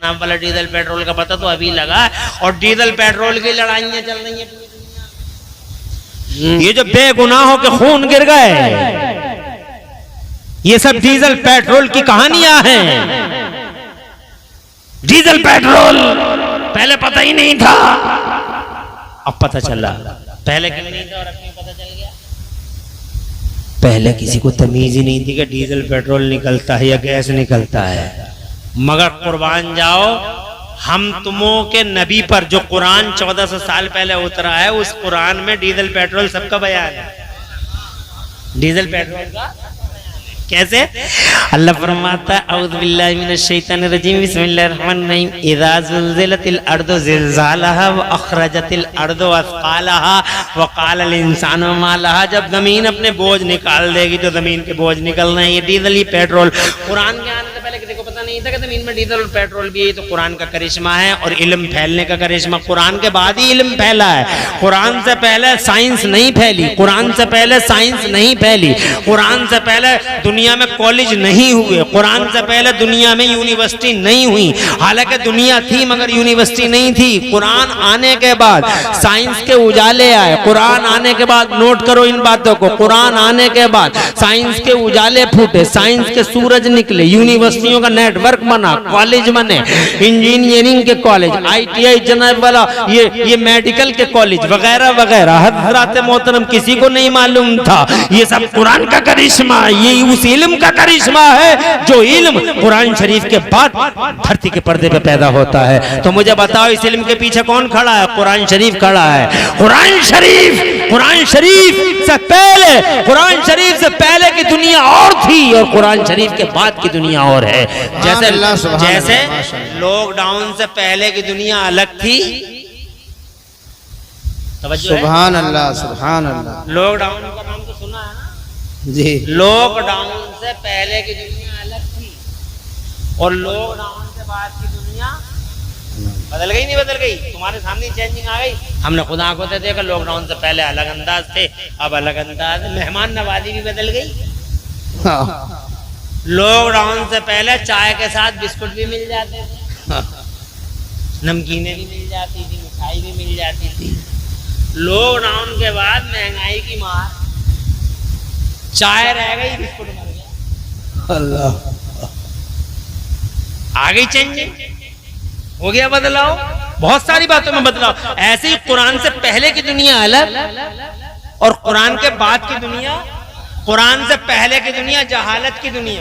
नाम वाला diesel petrol का पता तो अभी लगा और डीजल पेट्रोल की लड़ाइयां चल रही हैं। ये जो बेगुनाहों के खून गिर गए, ये सब डीजल पेट्रोल की कहानियां हैं। डीजल पेट्रोल पहले पता ही नहीं था, अब पता चला। पहले क्यों नहीं था और अब क्यों पता चल गया? पहले किसी को तमीज ही नहीं थी कि डीजल पेट्रोल निकलता है या गैस निकलता है। मगर कुर्बान जाओ, हम तुमों के नबी पर जो कुरान 1400 साल पहले उतरा है, उस कुरान में डीजल पेट्रोल सबका बयान है। डीजल पेट्रोल का कैसे? अल्लाह फरमाता है औज़ु बिल्लाहि मिनश शैतानिर रजीम बिस्मिल्लाहिर रहमानिर रहीम इज़ा ज़ुलज़िलतिल अर्दु ज़िलज़ालहा व अख़रजतिल अर्दु अस्क़ालहा व क़ालल इंसानु मा लहा। जब ज़मीन अपने बोझ निकाल देगी तो ज़मीन के बोझ निकल रहे हैं। ये डीजल ही पेट्रोल कुरान के आने से पहले किसी को पता नहीं था कि ज़मीन में डीजल और पेट्रोल भी है। तो कुरान का करिश्मा है और इल्म फैलने का करिश्मा। कुरान के बाद ही इल्म फैला है। कुरान से पहले साइंस नहीं फैली, कुरान से पहले साइंस नहीं फैली, कुरान से पहले दुनिया में कॉलेज नहीं हुए, कुरान से पहले दुनिया में यूनिवर्सिटी नहीं हुई। हालांकि दुनिया थी मगर यूनिवर्सिटी नहीं थी। कुरान आने के बाद साइंस के उजाले आए। कुरान आने के बाद, नोट करो इन बातों को, कुरान आने के बाद साइंस के उजाले फूटे, साइंस के सूरज निकले, यूनिवर्सिटियों का नेटवर्क बना, कॉलेज बने, इंजीनियरिंग के कॉलेज, ITI जनाब वाला, ये मेडिकल के कॉलेज वगैरह वगैरह। हज़रात मोहतरम किसी को नहीं मालूम था। ये सब कुरान का करिश्मा, ये उस इल्म का करिश्मा है जो इल्म कुरान शरीफ के बाद धरती के पर्दे पे पैदा होता है। तो मुझे बताओ इस इल्म के पीछे कौन खड़ा है? कुरान शरीफ खड़ा है। कुरान शरीफ से पहले की दुनिया और थी और कुरान शरीफ के बाद की दुनिया और है। जैसे लॉकडाउन से पहले की दुनिया अलग थी। सुभान अल्लाह, सुभान अल्लाह। लॉकडाउन का नाम तो सुना है ना जी। लॉकडाउन से पहले की दुनिया अलग थी और लॉकडाउन से बाद की दुनिया बदल गई। नहीं बदल गई? तुम्हारे सामने चेंजिंग आ गई। हमने खुद आंखों से देखा, लॉकडाउन से पहले अलग अंदाज थे, अब अलग अंदाज। मेहमान नवाजी भी बदल गई। लॉकडाउन से पहले चाय के साथ बिस्कुट भी मिल जाते थे, नमकीनें भी मिल जाती थी, मिठाई भी मिल जाती थी। लॉकडाउन के बाद महंगाई की मार, चाय रह गई, बिस्कुट मर गया। अल्लाह, आ गई चेंजिंग, हो गया बदलाव। बहुत सारी बातों में बदलाव। ऐसे ही कुरान से पहले की दुनिया अलग और कुरान के बाद की दुनिया। कुरान से पहले की दुनिया जहालत की दुनिया,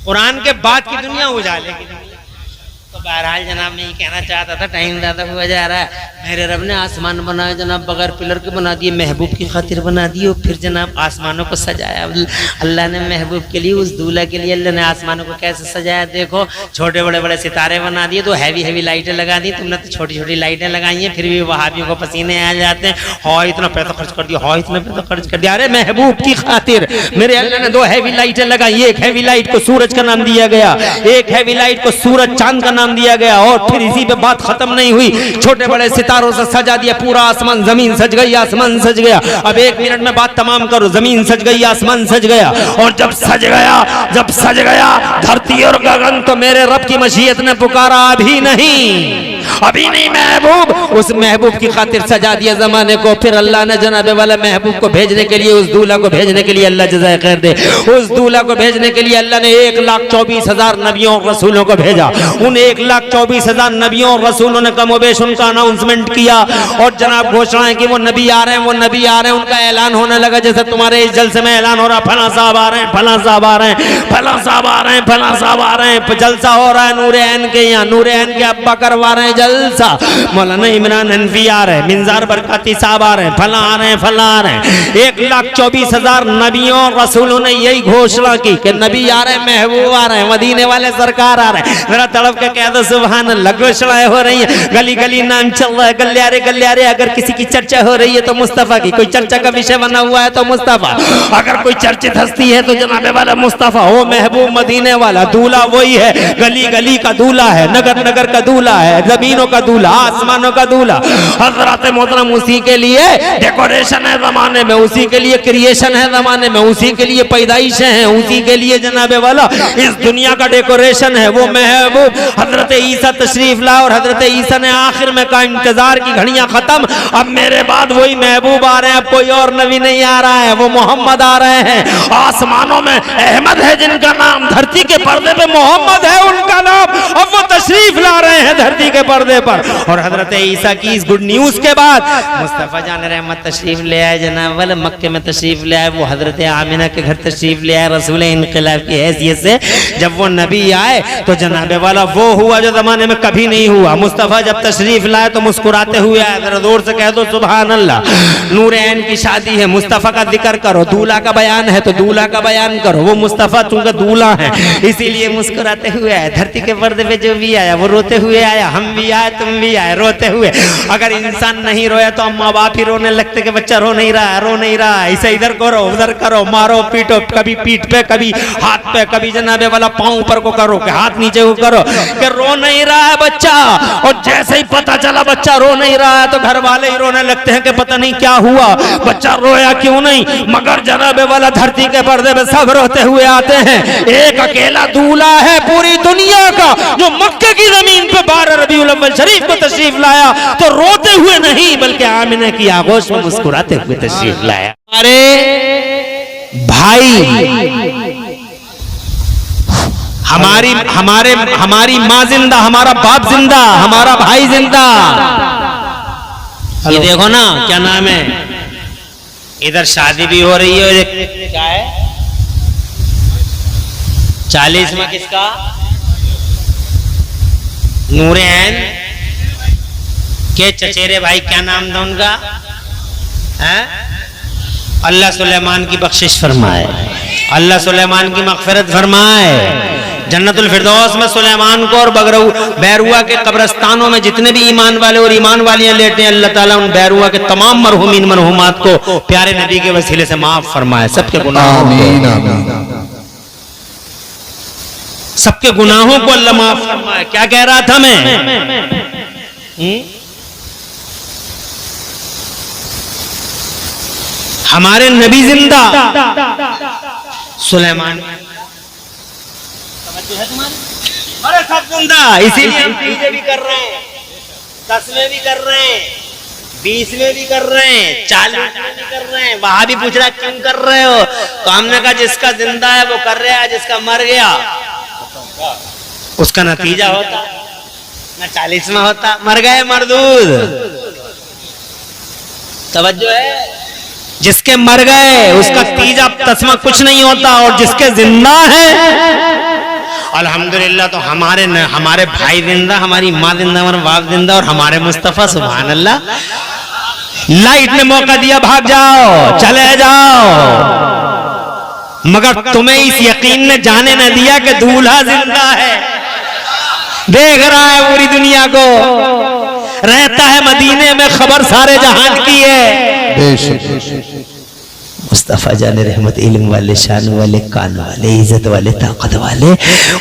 कुरान के बाद की दुनिया उजाले की दुनिया। तो बहरहाल जनाब मैं ये कहना चाहता था, टाइम ज़्यादा हुआ जा रहा है। मेरे रब ने आसमान बनाया जनाब, बगैर पिलर के बना दिए, महबूब की खातिर बना दिए। और फिर जनाब आसमानों को सजाया अल्लाह ने महबूब के लिए, उस दूल्हा के लिए अल्लाह ने आसमानों को कैसे सजाया। देखो छोटे बड़े बड़े सितारे बना दिए, तो हैवी हैवी लाइटें लगा दी। तुमने तो छोटी छोटी लाइटें लगाई हैं, फिर भी वहाबियों को पसीने आ जाते हैं। हाँ इतना पैसा खर्च कर दिया, हाँ इतना पैसा खर्च कर दिया। अरे महबूब की खातिर मेरे अल्लाह ने 2 हैवी लाइटें लगाई। एक हैवी लाइट को सूरज का नाम दिया गया, एक हैवी लाइट को सूरज चांद का नाम दिया गया। और फिर इसी पे बात खत्म नहीं हुई, छोटे बड़े सितारों से सजा दिया पूरा आसमान। जमीन सज गई, आसमान सज गया। अब 1 मिनट में बात तमाम करो। जमीन सज गई, आसमान सज गया। और जब सज गया धरती और गगन, तो मेरे रब की मशीयत ने पुकारा, अभी नहीं महबूब। उस महबूब की खातिर सजा दिया जमाने को। फिर अल्लाह ने जनाबे वाला महबूब को भेजने के लिए, उस दूल्हा को भेजने के लिए, अल्लाह जज़ाए खैर दे, उस दूल्हा को भेजने के लिए अल्लाह ने 1,24,000 नबियों और रसूलों को भेजा। उन 1,24,000 नबियों और रसूलों ने कमोबेश उनका अनाउंसमेंट किया और जनाब घोषणाएं कि वो नबी आ रहे हैं, वो नबी आ रहे हैं। उनका ऐलान होने लगा, जैसे तुम्हारे इस जलसे में ऐलान हो रहा, फला साहब आ रहे हैं, फला साहब आ रहे हैं, फला साहब आ रहे हैं, फला साहब आ रहे हैं। जलसा हो रहा है नूरे ऐन के यहाँ, नूरे ऐन के अब्बा करवा रहे हैं जलसा। मौलाना इमरान हनफी आ रहे हैं, मिंजार बरकाती साहब आ रहे हैं, फला आ रहे हैं, फला आ रहे हैं। 1,24,000 नबियों और रसूलों ने यही घोषणा की कि नबी आ रहे हैं, महबूब आ रहे हैं, मदीने वाले सरकार आ रहे हैं। मेरा तड़प के कह दो सुभान अल्लाह। घोषणाएं हो रही है, गली गली नाम चल रहा है, गलियारे गलियारे। अगर किसी की चर्चा हो रही है तो मुस्तफा की, कोई चर्चा का विषय बना हुआ है तो मुस्तफा। अगर कोई चर्चित हस्ती है तो जनाबे वाला मुस्तफा। वो महबूब मदीने वाला दूल्हा वही है, गली गली का दूल्हा है, नगर नगर का दूल्हा है, जमीनों का दूल्हा, आसमानों का दूल्हा। हजरत मोहतरम उसी के लिए डेकोरेशन है जमाने में, उसी के लिए क्रिएशन है जमाने में, उसी के लिए पैदाइशें हैं, उसी के लिए जनाबे वाला इस दुनिया का डेकोरेशन है। वो महबूब हजरत ईसा तशरीफ ला और हजरत ईसा ने आखिर में कहा इंतजार की घड़ियां खत्म, अब मेरे बाद वही महबूब आ रहे हैं, अब कोई और नबी नहीं आ रहा है, वो मोहम्मद आ रहे हैं। आसमानों में अहमद है जिनका नाम, धरती के पर्दे पे मोहम्मद है उनका नाम, अब वो तशरीफ ला रहे हैं धरती के पर्दे पर। और हजरत ईसा की इस गुड न्यूज के बाद मुस्तफा जान रहमत तशरीफ ले आए जनाब वाले, मक्के में तशरीफ ले आए, वो हजरत आमिना के घर तशरीफ ले आए रसूल इनकलाब की हैसियत से। जब वो नबी आए तो जनाबे वाला वो हुआ जो जमाने में कभी नहीं हुआ। मुस्तफा जब तशरीफ लाए तो मुस्कुराते हुए आए, जरा जोर से कह दो सुभान अल्लाह। नूरैन की शादी है, मुस्तफा का जिक्र करो, दूल्हा का बयान है तो दूल्हा का बयान करो। वो मुस्तफा चूंकि दूल्हा है इसीलिए मुस्कुराते हुए आए। धरती के पर्दे पे जो भी आया वो रोते हुए आया, हम भी आए तुम भी आए रोते हुए। अगर इंसान नहीं रोया तो अम्मा बाप ही रोने लगते कि बच्चा रो नहीं रहा, रो नहीं रहा, इसे इधर करो उधर करो, मारो पीटो, कभी पीठ पे कभी हाथ पे, कभी जनाबे वाला पांव ऊपर को करो कि हाथ नीचे को करो कि रो नहीं रहा है बच्चा। और जैसे ही पता चला बच्चा रो नहीं रहा है तो घर वाले ही रोने लगते हैं कि पता नहीं क्या हुआ, बच्चा रोया क्यों नहीं। मगर जनाबे वाला धरती के पर्दे पे सब रोते हुए आते हैं। एक अकेला दूल्हा है पूरी दुनिया का जो मक्के की जमीन पे 12 रबीउल अव्वल शरीफ को तशरीफ लाया तो रोते हुए नहीं बल्कि आमिना की आगोश में मुस्कुराते हुए तशरीफ लाया। अरे भाई, हमारी माँ जिंदा, हमारा बाप जिंदा, हमारा भाई जिंदा। ये देखो ना क्या नाम है, इधर शादी भी हो रही है, क्या है 40 में किसका, नूरैन के चचेरे भाई, क्या नाम था उनका, है? अल्लाह सुलेमान की बख्शिश फरमाए, अल्लाह सुलेमान की मगफिरत फरमाए। जन्नतुल फिरदौस में सुलेमान को और बैरुआ के कब्रस्तानों में जितने भी ईमान वाले और ईमान वालियां लेटे हैं, अल्लाह ताला उन बैरुआ के तमाम मरहुमीन मरहुमात को प्यारे नबी के वसीले से माफ फरमाए, सबके गुनाहों को, सबके गुनाहों को अल्लाह माफ फरमाए। क्या कह रहा था मैं, हमारे नबी जिंदा, सुलेमान अरे सब जिंदा, इसीलिए हम तीजे भी कर रहे हैं, 10वें भी कर रहे हैं, 20वें भी कर रहे हैं, 40वें भी कर रहे हैं। वहां भी पूछ रहा क्यों कर रहे हो, तो हमने कहा जिसका जिंदा है वो कर रहा है, जिसका मर गया उसका नतीजा होता ना 40वां होता। मर गए मरदूद, तवज्जो है, जिसके मर गए उसका तीजा तस्मा कुछ नहीं होता, और जिसके जिंदा है अल्हम्दुलिल्लाह तो हमारे भाई जिंदा, हमारी माँ जिंदा, हमारा बाप जिंदा और हमारे मुस्तफा सुभान अल्लाह। लाइट ने मौका दिया भाग जाओ चले जाओ, मगर तुम्हें इस यकीन ने जाने न दिया कि दूल्हा जिंदा है, देख रहा है पूरी दुनिया को, रहता है मदीने में, खबर सारे जहान की है। मुस्तफा जान रहमत, इल्म वाले, शान वाले, कान वाले, इज्जत वाले, ताकत वाले,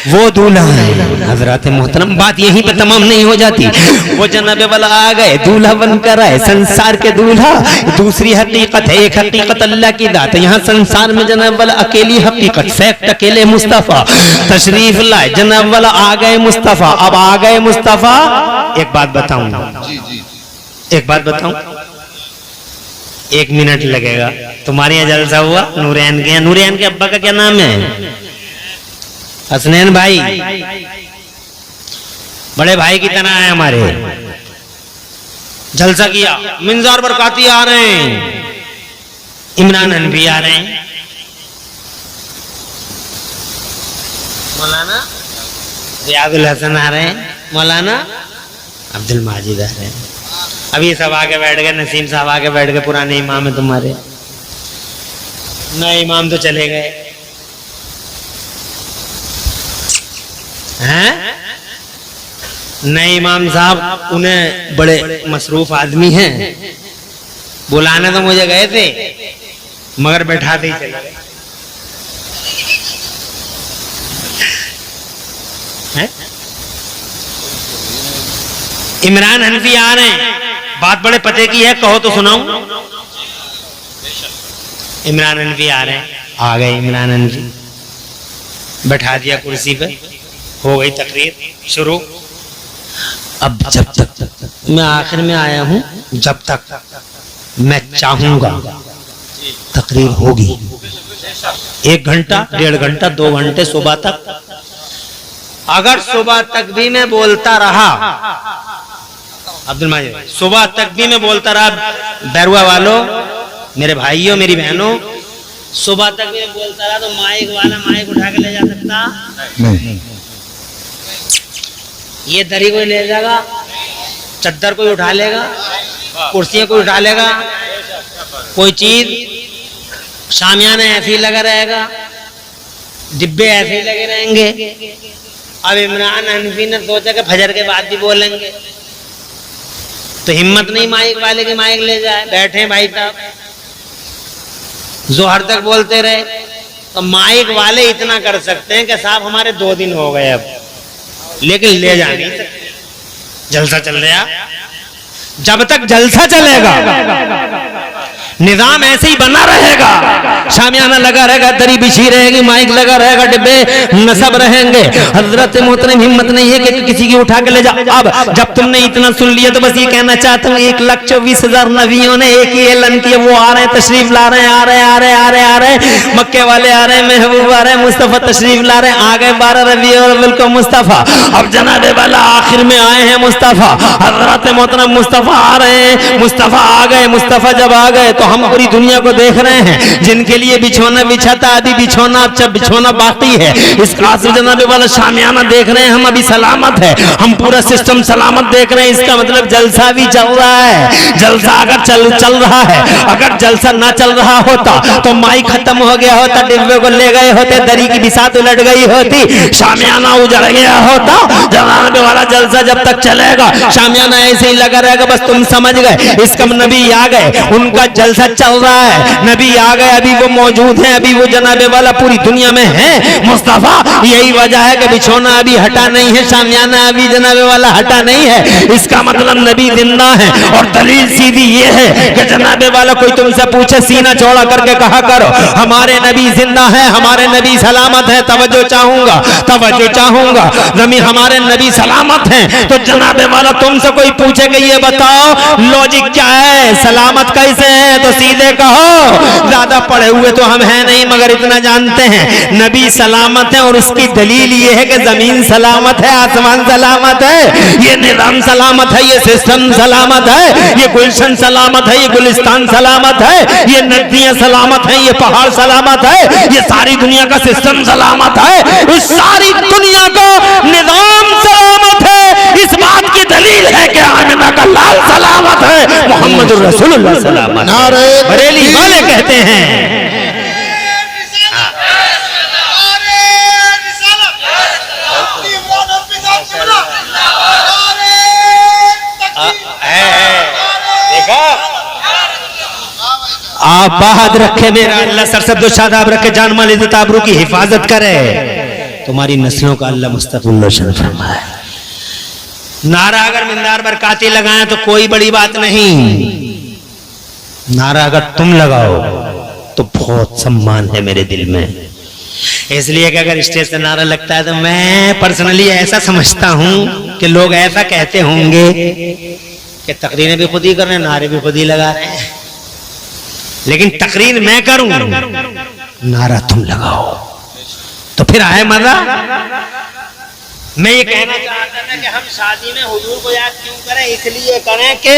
वो दूल्हा है। हजरत मोहतरम बात यहीं पे तमाम नहीं हो जाती, वो जनाबे वाला आ गए, दूल्हा बनकर आए, संसार के दूल्हा। दूसरी हकीकत है, एक हकीकत अल्लाह की दात है, यहाँ संसार में जनाब वाला अकेली हकीकत, फैक्ट अकेले मुस्तफा तशरीफ लाए, जनाब वाला आ गए मुस्तफा। अब आ गए मुस्तफा, एक बात बताऊं, एक बात बताऊं, 1 मिनट लगेगा। तुम्हारे यहाँ जलसा हुआ नूरैन के, नूरैन के अब्बा का क्या नाम है, हसनैन भाई, बड़े भाई की तरह है हमारे, जलसा किया, मिंजार बरकाती आ रहे हैं, इमरान हनफी आ रहे हैं, मौलाना रियाजुल हसन आ रहे हैं, मौलाना अब्दुल माजिद आ रहे हैं। अभी सब आके बैठ गए, नसीम साहब आके बैठ गए, पुराने इमाम है तुम्हारे, नए इमाम तो चले गए हैं। नए इमाम साहब उन्हें बड़े मसरूफ आदमी हैं, बुलाने तो मुझे गए थे मगर बैठाते ही चले गए हैं। इमरान हनफी आ रहे हैं, बात बड़े पते की है, कहो तो सुनाऊं। इमरान हनफी आ रहे हैं, आ गए इमरान हनफी, बैठा दिया कुर्सी पे, हो गई तकरीर शुरू। अब जब तक मैं आखिर में आया हूं, जब तक मैं चाहूंगा तकरीर होगी, 1 घंटा 1.5 घंटा 2 घंटे सुबह तक। अगर सुबह तक भी मैं बोलता रहा, अब्दुल माजिद, सुबह तक भी मैं बोलता रहा, बैरुआ वालों, मेरे भाइयों, मेरी बहनों, सुबह तक भी मैं बोलता रहा तो माइक वाला माइक उठा के ले जा सकता नहीं। ये दरी कोई ले जाएगा, चद्दर कोई उठा लेगा, कुर्सियां कोई उठा लेगा, कोई चीज, शामियाना ऐसे ही लगा रहेगा, डिब्बे ऐसे ही लगे रहेंगे। अब इमरान हनफी ने सोचा कि फजर के बाद भी बोलेंगे, तो हिम्मत नहीं माइक वाले की माइक ले जाए। बैठे भाई साहब, जोहर तक बोलते रहे, तो माइक वाले इतना कर सकते हैं कि साहब हमारे 2 दिन हो गए अब, लेकिन ले जा नहीं सकते। जलसा चल रहा, जब तक जलसा चलेगा निजाम ऐसे ही बना रहेगा, शामियाना लगा रहेगा, दरी बिछी रहेगी, माइक लगा रहेगा, डिब्बे नसब रहेंगे। हजरत मोहतरम हिम्मत नहीं है कि किसी की उठा के ले जा। अब जब तुमने इतना सुन लिया तो बस ये कहना चाहता हूँ, 1,24,000 नबियों ने एक ही ऐलान किया, वो आ रहे हैं, तशरीफ ला रहे हैं, आ रहे हैं, आ रहे हैं, आ रहे हैं, आ रहे हैं, मक्के वाले आ रहे हैं, महबूब आ रहे हैं, मुस्तफा तशरीफ ला रहे हैं, आ गए 12 रबी और अव्वल को मुस्तफा। अब जनाबे वाला आखिर में आए हैं मुस्तफा, हजरत मोहतरम मुस्तफा आ रहे हैं, मुस्तफा आ गए। मुस्तफा जब आ गए तो हम पूरी दुनिया को देख रहे हैं, जिनके लिए बिछोना बिछा था, अभी बिछोना, अच्छा बिछोना बाकी है। इस आसिफ जनाबे वाला शामियाना देख रहे हैं, हम अभी सलामत है, हम पूरा सिस्टम सलामत देख रहे हैं। इसका मतलब जलसा भी चल रहा है। जलसा अगर चल रहा है, अगर जलसा ना चल रहा होता तो माइक खत्म हो गया होता, डिब्बे को ले गए होते, दरी की बिसात उलट गई होती, शामियाना उजड़ गया होता। जनाबे वाला जलसा जब तक चलेगा, शामियाना ऐसे ही लगा रहेगा, बस तुम समझ गए। इसका नबी आ गए, उनका जलसा चल रहा है, नबी आ गए, अभी वो मौजूद हैं, अभी वो जनाबे वाला पूरी दुनिया में है मुस्तफा। यही वजह है कि बिछोना अभी हटा नहीं है, शामियाना अभी जनाबे वाला हटा नहीं है। इसका मतलब नबी जिंदा है। और दलील सीधी ये है कि जनाबे वाला कोई तुमसे पूछे, सीना चौड़ा करके कहा करो हमारे नबी जिंदा है, हमारे नबी सलामत है। तवज्जो चाहूंगा, तवज्जो चाहूंगा, जमी हमारे नबी सलामत हैं। तो जनाबे वाला तुमसे कोई पूछे कि ये बताओ लॉजिक क्या है, सलामत कैसे है, तो सीधे कहो। ज्यादा पढ़े हुए तो हम हैं नहीं, मगर इतना जानते हैं नबी सलामत है। और उसकी दलील ये है कि जमीन सलामत है, आसमान सलामत है, ये निजाम सलामत है, ये सिस्टम सलामत है, ये गुलशन सलामत है, ये गुलिस्तान सलामत है, ये नदियां सलामत है, ये पहाड़ सलामत है, ये सारी दुनिया का सिस्टम सलामत है, इस सारी दुनिया का निजाम सलामत है। इस बात की दलील है कि आमिना का लाल सलामत है, मोहम्मद रसूलुल्लाह सलामत है। बरेली वाले कहते हैं आप बाहर रखे, मेरा अल्लाह सरसब्दो शादाब रखे, जान माल इज्जत आबरू की हिफाजत करे, तुम्हारी नस्लों का अल्लाह मुस्तक़बिल रोशन फरमाए। नारा अगर मिंदार पर काती लगाएं तो कोई बड़ी बात नहीं, नारा अगर तुम लगाओ तो बहुत सम्मान है मेरे दिल में। इसलिए कि अगर स्टेज से नारा लगता है तो मैं पर्सनली ऐसा समझता हूं कि लोग ऐसा कहते होंगे कि तकरीरें भी खुद ही कर रहे हैं, नारे भी खुद ही लगा रहे हैं, लेकिन तकरीर मैं करूं, नारा तुम लगाओ, तो फिर आए मजा। मैं ये कहना चाहता था कि हम शादी में हुजूर को याद क्यों करें, इसलिए करें कि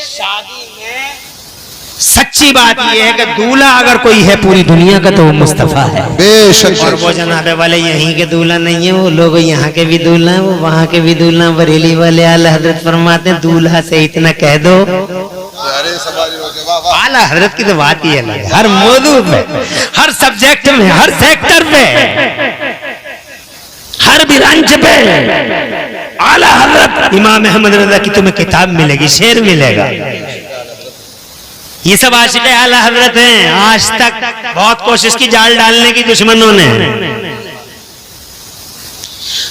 शादी में सच्ची बात यह है कि दूल्हा अगर कोई है पूरी दुनिया का तो वो मुस्तफा है बेशक। और वो जनाबे वाले यहीं के दूल्हा नहीं है, वो लोग यहाँ के भी दूल्हा है, वो वहाँ के भी दूल्हा। बरेली वाले आला हजरत फरमाते हैं दूल्हा से इतना कह दो, आला हजरत की तो बात ही अलग है, हर मौजू में, हर सब्जेक्ट में, हर सेक्टर में, हर ब्रांच पे आला हजरत इमाम अहमद रज़ा की तुम्हें किताब मिलेगी, शेर मिलेगा। ये सब आशिक़ आला हजरत हैं। आज तक बहुत कोशिश की जाल डालने की दुश्मनों ने,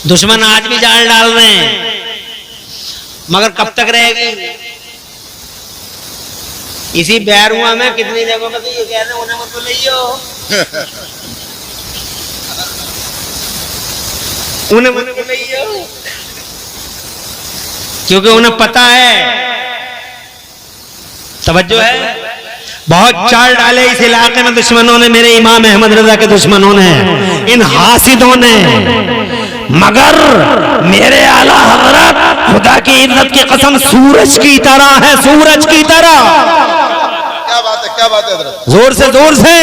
दुश्मन आज भी जाल डाल रहे हैं। मगर कब तक रहेगी? इसी बैरुआ में कितनी जगहों पर तो ये कह रहे हैं उन्हें मत बुलाइयो, उन्हें मत बुलाइयो, क्योंकि उन्हें पता है, तवज्जो है, बहुत चाल डाले इस इलाके में दुश्मनों ने, मेरे इमाम अहमद रजा के दुश्मनों ने, इन हासिदों ने, मगर मेरे आला हजरत खुदा की इज्जत की कसम सूरज की तरह है, सूरज की तरह। क्या बात है हजरत? जोर से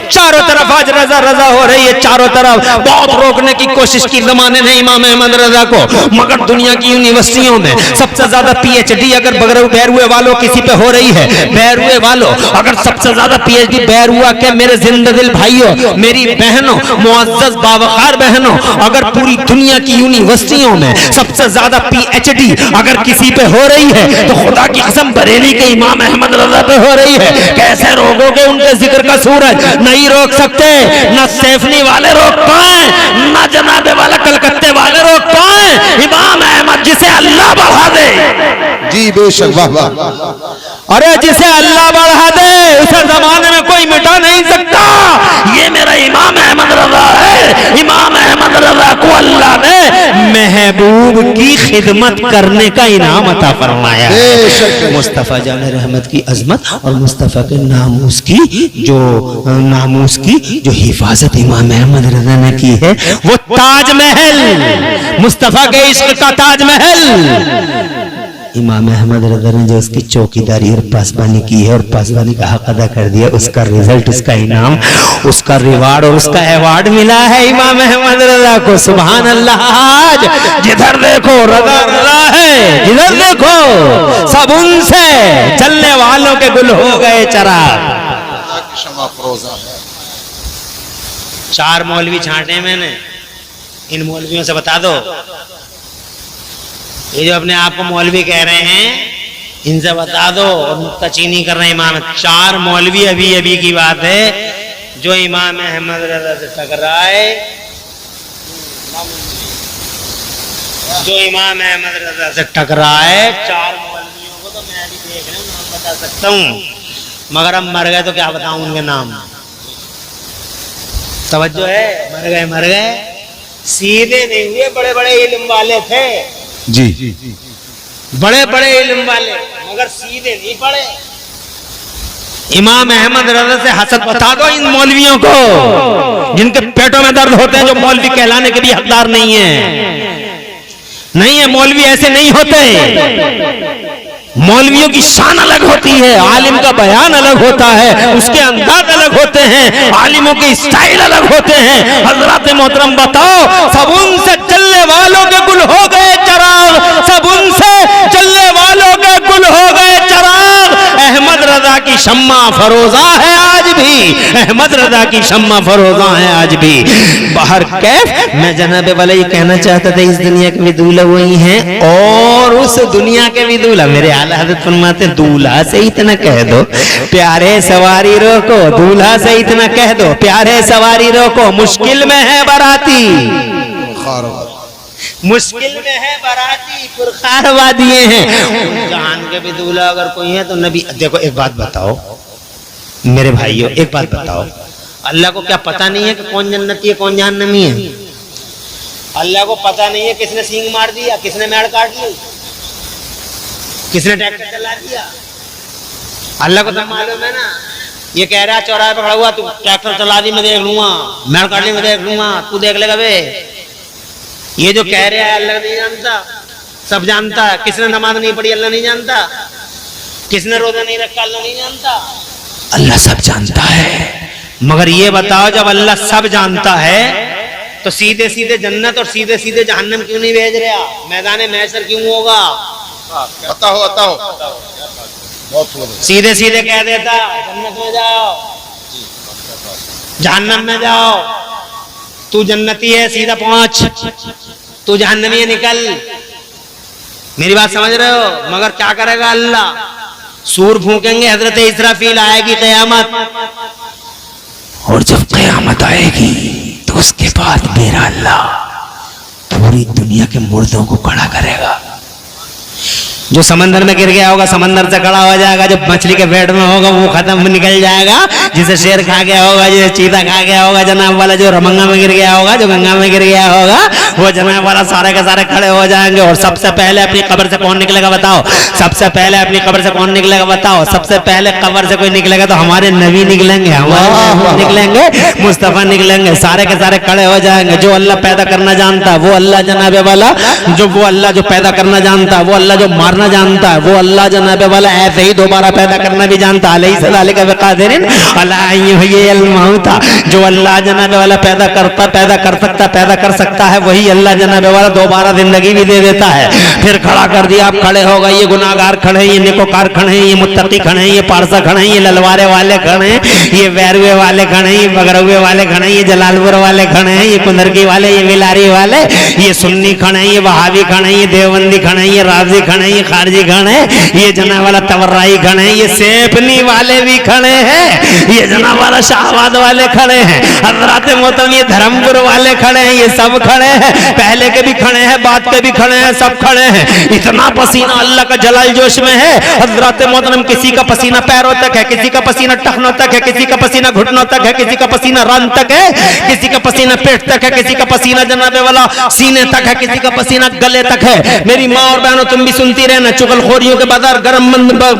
चारों तरफ आज रजा रजा हो रही है, चारों तरफ बहुत रोकने की कोशिश की जमाने ने इमाम अहमद रजा को, मगर दुनिया की यूनिवर्सिटियों में सबसे ज्यादा पीएचडी अगर बैरुए वालों किसी पे हो रही है, बैरुए वालों अगर सबसे ज्यादा पीएचडी बैरुआ के मेरे जिंददिल भाइयों, मेरी बहनों, मुअज्जज बावकार बहनों, अगर पूरी दुनिया की यूनिवर्सिटियों में सबसे ज्यादा पीएचडी अगर किसी पे हो रही है तो खुदा की कसम बरेली के इमाम अहमद रजा पे हो रही है। कैसे रोकोगे उनके जिक्र का सूरज? नहीं रोक सकते, न सैफनी वाले रोक पाए, न जनाबे वाला कलकत्ते वाले रोक पाए। इमाम अहमद जिसे अल्लाह बढ़ा दे, जी बेशक, वाह वाह। अरे जिसे अल्लाह बढ़ा दे उसे जमाने में कोई मिटा नहीं सकता। ये मेरा इमाम अहमद रजा है। इमाम अहमद रजा को अल्लाह ने महबूब की खिदमत करने का इनाम अता फरमाया है। मुस्तफा जान रहमत की अजमत और मुस्तफा के नामूस की जो हिफाजत इमाम अहमद रजा ने की है, वो ताजमहल, मुस्तफा के इश्क का ताजमहल इमाम अहमद रजा ने जो उसकी चौकीदारी और पासबानी की है और पासबानी का हक अदा कर दिया, उसका रिजल्ट, उसका इनाम, उसका रिवार्ड और उसका अवार्ड मिला है इमाम अहमद रजा को। सुभान अल्लाह। आज जिधर देखो रजा रजा है, जिधर देखो सब उनसे चलने वालों के गुल हो गए चराग। चार मौलवी छांटे मैंने, इन मौलवियों से बता दो, ये जो अपने आप को मौलवी कह रहे हैं, इनसे बता दो, और नुक्ताचीनी कर रहे हैं इमाम। चार मौलवी अभी की बात है जो इमाम अहमद रजा से टकराए, जो इमाम अहमद रजा से टकराए, चार मौलवियों को तो मैं अभी देख रहा हूँ, नाम बता सकता हूँ, मगर अब मर गए तो क्या बताऊं उनके नाम। तवज्जो है, मर गए, सीधे नहीं हुए, बड़े बड़े इल्म वाले थे जी, बड़े बड़े इल्म वाले, मगर सीधे नहीं पड़े। इमाम अहमद रजा से हसद बता दो इन मौलवियों को जिनके पेटों में दर्द होते हैं, जो मौलवी कहलाने के भी हकदार नहीं है। मौलवी ऐसे नहीं होते। मौलवियों की शान अलग होती है, आलिम का बयान अलग होता है, उसके अंदाज अलग होते हैं, आलिमों के स्टाइल अलग होते हैं। हजरत मोहतरम बताओ, सब उनसे चलने वालों के गुल हो गए चराग, सब उनसे चलने वालों के गुल हो गए चराग। अहमद रजा की शम्मा फरोजा है आज भी, अहमद रजा की शम्मा फरोजा है आज भी। बाहर कैफ मैं जनाबे वाला ये कहना चाहता था, इस दुनिया के भी दूल्हा वही हैं और उस दुनिया के भी दूल्हा। मेरे आला हज़रत फरमाते दूल्हा से इतना कह दो प्यारे सवारी रोको, दूल्हा से इतना कह दो प्यारे सवारी रोको, मुश्किल में है बाराती, मुश्किल में है बाराती, पुरखारवा दिए हैं। जान के भी दूल्हा अगर कोई है तो नबी। देखो एक बात बताओ मेरे भाइयों, एक बात बताओ, अल्लाह को क्या पता नहीं है कि कौन जन्नती है कौन जहन्नमी है? अल्लाह को पता नहीं है किसने सींग मार दिया, किसने मेड़ काट ली, किसने ट्रैक्टर चला दिया? अल्लाह को तो मालूम है ना। ये कह रहा है चौराहे पर खड़ा हुआ, तू ट्रैक्टर चला दी मैं देख लूंगा, मेड़ काट ली मैं देख लूंगा, तू देख लेगा बे। ये जो कह रहा है अल्लाह नहीं जानता, सब जानता है। किसने नमाज नहीं पढ़ी अल्लाह नहीं जानता, किसने रोजा नहीं रखा अल्लाह नहीं जानता, अल्लाह सब जानता है। मगर ये बताओ जब अल्लाह सब जानता है तो सीधे सीधे जन्नत और सीधे सीधे जहन्नम क्यों नहीं भेज रहा? मैदान महशर क्यों होगा? बताओ। सीधे सीधे कह देता जन्नत में जाओ, जहन्नम में जाओ, तू जन्नती है सीधा पहुंच, तू जहन्नमी है निकल। मेरी बात समझ रहे हो? मगर क्या करेगा अल्लाह? सूर फूकेंगे, हजरत इसराफील आएगी कयामत, और जब कयामत आएगी तो उसके बाद मेरा अल्लाह पूरी दुनिया के मुर्दों को खड़ा करेगा। जो समंदर में गिर गया होगा समंदर से खड़ा हो जाएगा, जो मछली के पेट में होगा वो खत्म निकल जाएगा, जिसे शेर खा गया होगा, जिसे चीता खा गया होगा जनाब वाला, जो रमंगा में गिर गया होगा, जो गंगा में गिर गया होगा, वो जनाब वाला सारे के सारे खड़े हो जाएंगे। और सबसे पहले अपनी कब्र से कौन निकलेगा बताओ? सबसे पहले अपनी कब्र से कौन निकलेगा बताओ? सबसे पहले कब्र से कोई निकलेगा तो हमारे नबी निकलेंगे, हमारे निकलेंगे, मुस्तफा निकलेंगे, सारे के सारे खड़े हो जाएंगे। जो अल्लाह पैदा करना जानता है वो अल्लाह जनाबे वाला, वो अल्लाह जो पैदा करना जानता है, वो अल्लाह जो मारना जानता है, वो अल्लाह जनाबे वाला ऐसे ही दोबारा पैदा करना भी जानता है। जो अल्लाह जनाबे वाला पैदा कर सकता है वही अल्लाह जनाबे वाला दोबारा जिंदगी भी दे देता है। फिर खड़ा कर दिया, आप खड़े हो गए, ये गुनाहगार खड़े हैं, ये नेकोकार खड़े हैं, ये मुत्तकी खड़े हैं, ये पारसा खड़े हैं, ये ललवारे वाले खड़े हैं, ये वैरवे वाले खड़े हैं, ये बगरवे वाले खड़े हैं, ये जलालपुर वाले खड़े हैं, ये कुंदरकी वाले, ये विलारी वाले, ये सुन्नी खड़े हैं, ये वहाबी खड़े हैं, ये देवबंदी खड़े हैं, ये राजी खड़े हैं, ये खारजी खड़े हैं, ये जना वाला तवर्राई खड़े हैं, ये सेफनी वाले भी खड़े हैं, ये जना वाला शाहबाद वाले खड़े हैं, हजरत मोहतरम ये धर्मपुर वाले खड़े हैं, ये सब खड़े हैं, पहले के भी खड़े हैं, बाद के भी खड़े हैं, सब खड़े हैं। इतना पसीना अल्लाह का जलाल जोश में है। हजरत मोहतरम किसी का पसीना पैरों तक है, किसी का पसीना टखनों तक है, किसी का पसीना घुटनों तक है, किसी का पसीना रन तक है, किसी का पसीना पेट तक है, किसी का पसीना जनाबे वाला सीने तक है, किसी का पसीना गले तक है। मेरी माँ और बहनों तुम भी सुनती रहना, चुगलखोरियों के बाजार गरम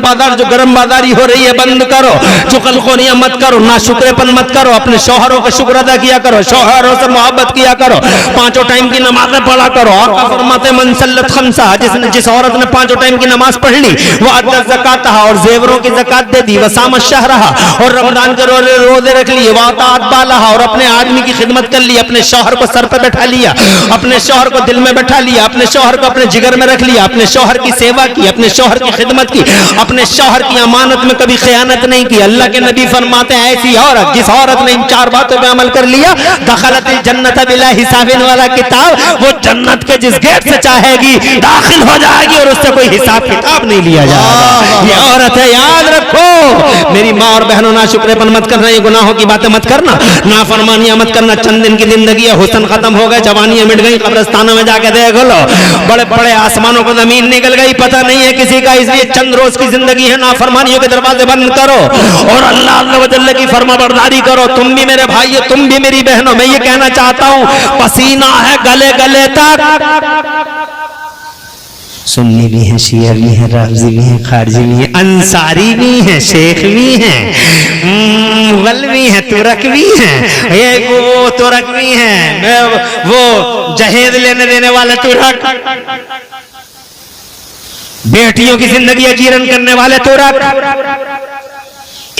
बाजार जो गरम बाजारी हो रही है बंद करो, चुगलखोरियां मत करो, ना शुक्रेपन मत करो, अपने शौहरों का शुक्र अदा किया करो, शौहरों से मोहब्बत किया करो, पांचों टाइम की नमाजें पढ़ा करो। और फरमाते मन सल्लत खमसा, जिस औरत ने पांचों टाइम की नमाज पढ़ ली वो अद्दा ज़कात और जेवरों की ज़कात दे दी, वसाम शहरहा और रमजान के रोजे रख लिए, वातात बालहा और अपने आदमी की खिदमत कर ली, अपने शौहर को सर पे बैठा लिया, अपने शौहर को दिल में बैठा लिया, अपने शौहर को अपने जिगर में रख लिया, अपने शौहर की सेवा की, अपने शौहर की खिदमत की, अपने शौहर की अमानत में कभी खयानत नहीं की। अल्लाह के नबी फरमाते हैं ऐसी औरत जिस औरत ने इन चार बातों पे अमल कर लिया, दखलत जन्नत बिला हिसाबिन वाला किताब, वो जन्नत के जिस गेट से चाहेगी दाखिल हो जाएगी और उससे कोई हिसाब किताब नहीं लिया जाएगा। ये औरत है, याद रखो। मेरी माँ और बहनों ना शुक्रेपन मत करना, ये गुनाहों की बातें मत करना, ना फरमानियां मत करना। चंद दिन की जिंदगी है, हुस्न खत्म हो गए, जवानियां मिट गई, कब्रिस्तानों में जाके देख लो, बड़े बड़े आसमानों को जमीन निकल गई, पता नहीं है किसी का। इसलिए चंद रोज की जिंदगी है, ना फरमानियों के दरवाजे बंद करो और अल्लाह अल्लाह वजल्ल की फरमाबरदारी करो। तुम भी मेरे भाइयों, तुम भी मेरी बहनों, मैं ये कहना चाहता हूँ पसीना है गले गले तक। सुन्नी भी हैं, शिया भी हैं, राफजी भी हैं, खारजी भी हैं, अंसारी भी हैं, शेख भी हैं, मुगल भी हैं, तुरक भी हैं, ये वो तुरक भी हैं, वो जहेज लेने देने वाले तुरक, बेटियों की जिंदगी अजीरन करने वाले तुरक,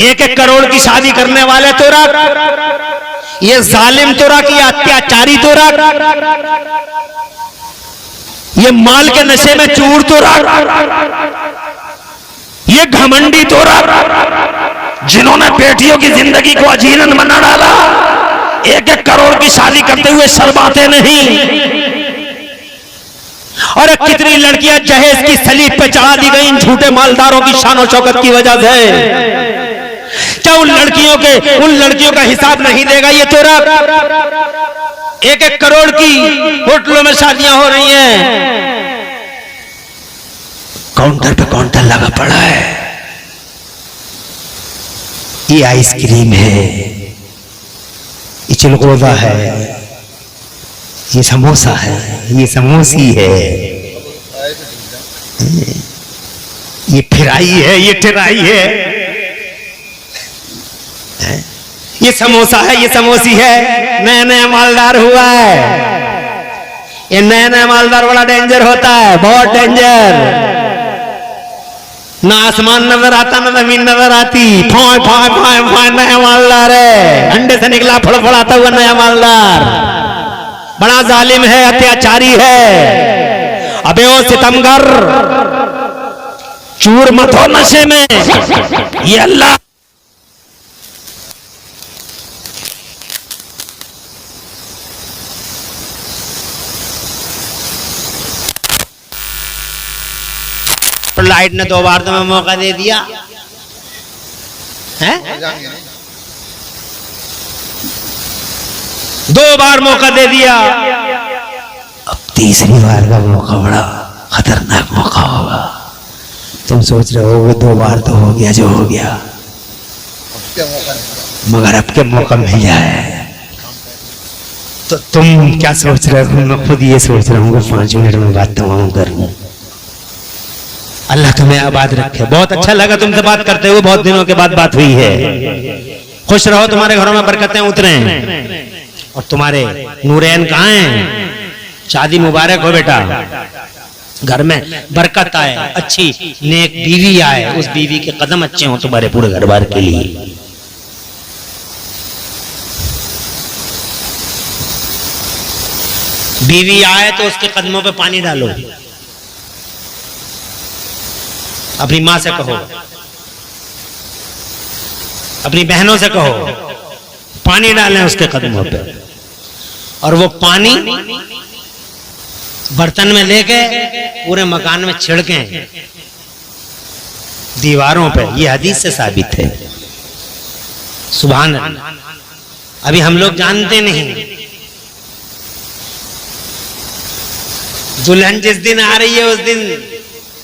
1-1 करोड़ की शादी करने वाले तुरक, ये जालिम तुरक, ये अत्याचारी तुरक, ये माल के नशे में चूर तुरक, ये घमंडी तुरक, जिन्होंने बेटियों की जिंदगी को अजीरन बना डाला, 1-1 करोड़ की शादी करते हुए शर्माते नहीं। और कितनी लड़कियां जहेज की सलीब पे चढ़ा दी गई इन झूठे मालदारों की शान और शौकत की वजह से। क्या उन लड़कियों का हिसाब नहीं देगा ये तुरक? 1-1 करोड़ की होटलों में शादियां हो रही हैं, काउंटर पे काउंटर लगा पड़ा है। ये आइसक्रीम है, ये चिलगोजा है, ये समोसा है, ये समोसी है, ये फिराई है, ये ठिराई है, ये समोसा है, ये समोसी है। नया नया मालदार हुआ है, ये नया नया मालदार बड़ा डेंजर होता है, बहुत डेंजर। ना आसमान नजर आता, ना जमीन नजर आती, फाय फाय फाय फाय नया मालदार है, अंडे से निकला फड़फड़ाता हुआ नया मालदार, बड़ा जालिम है, अत्याचारी है। अबे ओ सितमगर, चूर मत हो नशे में, ये अल्लाह लाइट ने 2 बार तुम्हें मौका दे दिया है, 2 बार मौका दे दिया, अब तीसरी बार का मौका बड़ा खतरनाक मौका होगा। तुम सोच रहे हो 2 बार तो हो गया जो हो गया, मगर अब के मौका मिल जाए तो तुम क्या सोच रहे हो? मैं खुद ये सोच रहा हूँ 5 मिनट में बात तमाम कर लूं। अल्लाह तुम्हें आबाद रखे। बहुत अच्छा लगा तुमसे बात करते हुए, बहुत दिनों के बाद बात हुई है। खुश रहो, तुम्हारे घरों में बरकतें उतरे और तुम्हारे नूरैन कहाँ हैं? शादी मुबारक हो बेटा, घर में बरकत आए, अच्छी नेक बीवी आए, उस बीवी के कदम अच्छे हों तुम्हारे पूरे घर बार के लिए। बीवी आए तो उसके कदमों पे पानी डालो, अपनी माँ से कहो, अपनी बहनों से कहो, पानी डालें उसके कदमों पे, और वो पानी बर्तन में लेके पूरे मकान में छिड़कें, दीवारों पे। ये हदीस से साबित है। सुभान अल्लाह। अभी हम लोग जानते नहीं, दुल्हन जिस दिन आ रही है उस दिन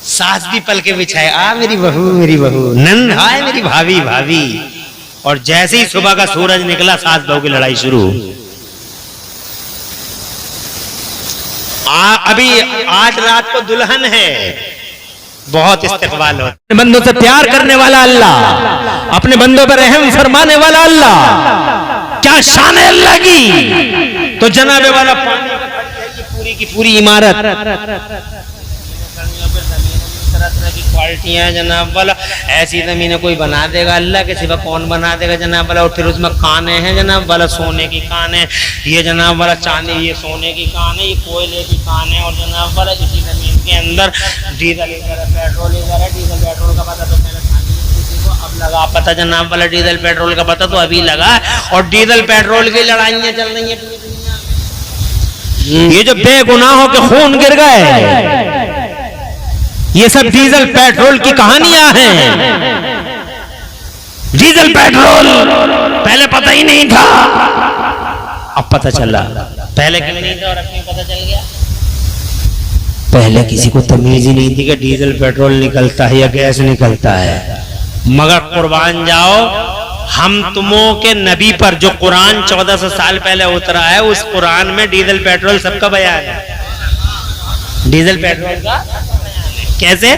सास भी पल के बिछाए, आ मेरी बहू, मेरी बहू, नंद आए मेरी भाभी, भाभी। और जैसे ही सुबह का सूरज निकला, सास बहू की लड़ाई शुरू। अभी आज रात को दुल्हन है, बहुत इस्तेकबाल हो। अपने बंदों से प्यार करने वाला अल्लाह, अपने बंदों पर रहम फरमाने वाला अल्लाह, क्या शान है अल्लाह की। तो जनाबे वाला पानी पूरी की पूरी इमारत, तरह की क्वालिटियां जनाब वाला, ऐसी जमीनें कोई बना देगा, अल्लाह के सिवा कौन बना देगा जनाब वाला। और फिर उसमें काने हैं जनाब वाला, सोने की कान है, ये जनाब वाला चांदी, ये सोने की कान है, ये कोयले की कान है। और जनाब वाला इसी जमीन के अंदर डीजल इधर है, पेट्रोल इधर है। डीजल पेट्रोल का पता तो मैंने किसी को अब लगा पता जनाब वाला, डीजल पेट्रोल का पता तो अभी लगा। और डीजल पेट्रोल की लड़ाइयाँ चल रही है। ये जो बेगुनाहों के खून गिर गए, ये सब डीजल पेट्रोल की कहानियां हैं। डीजल पेट्रोल पहले पता ही नहीं था, अब पता चला। पहले क्यों नहीं था और अब क्यों पता चल गया? पहले किसी को तमीज ही नहीं थी कि डीजल पेट्रोल निकलता है या गैस निकलता है। मगर कुर्बान जाओ, हम तुमों के नबी पर जो कुरान 1400 साल पहले उतरा है, उस कुरान में डीजल पेट्रोल सबका बयान है। डीजल पेट्रोल का कैसे?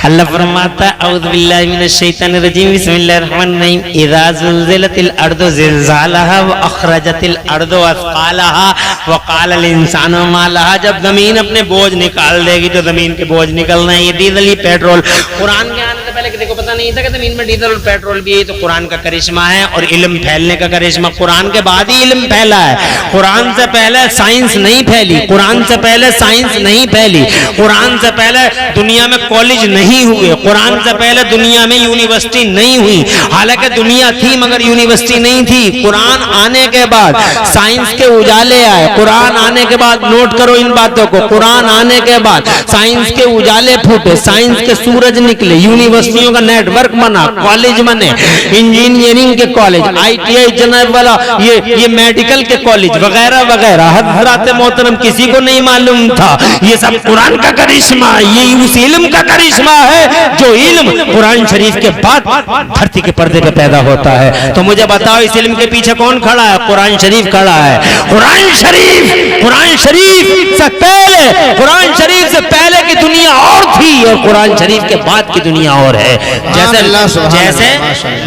अल्लाह फरमाता है, औज़ु बिल्लाहि मिनश शैतानिर रजीम, बिस्मिल्लाहिर रहमानिर रहीम, इज़ा ज़ुलज़िलतिल अर्दु ज़िलज़ालहा व अख़रजतिल अर्दु अस्क़ालहा व क़ालल इंसानु मा लहा। जब जमीन अपने बोझ निकाल देगी तो जमीन के बोझ निकलना है। ये डीजल, ये पेट्रोल। कुरान के आने से पहले किसी को पता नहीं था कि जमीन में डीजल और पेट्रोल भी है। तो कुरान का करिश्मा है और इल्म फैलने का करिश्मा। कुरान के बाद ही इल्म फैला है। कुरान से पहले साइंस नहीं फैली, कुरान से पहले साइंस नहीं फैली, कुरान से पहले दुनिया में कॉलेज नहीं हुए, कुरान से पहले दुनिया में यूनिवर्सिटी नहीं हुई। हालांकि दुनिया थी मगर यूनिवर्सिटी नहीं थी। कुरान आने के बाद साइंस के उजाले आए। कुरान आने के बाद, नोट करो इन बातों को, कुरान आने के बाद साइंस के उजाले फूटे, साइंस के सूरज निकले, यूनिवर्सिटियों का नेटवर्क बना, कॉलेज बने, इंजीनियरिंग के कॉलेज, ITI जनाब वाला, ये मेडिकल के कॉलेज वगैरह वगैरह। हज़रात मोहतरम किसी को नहीं मालूम था। ये सब कुरान का करिश्मा, ये उस इल्म का करिश्मा है जो इल्म कुरान शरीफ के बाद धरती के पर्दे पे पैदा होता है। तो मुझे बताओ, इस इल्म के पीछे कौन खड़ा है? कुरान शरीफ खड़ा है। कुरान शरीफ से पहले, कुरान शरीफ से पहले की दुनिया और थी और कुरान शरीफ के बाद की दुनिया और है। जैसे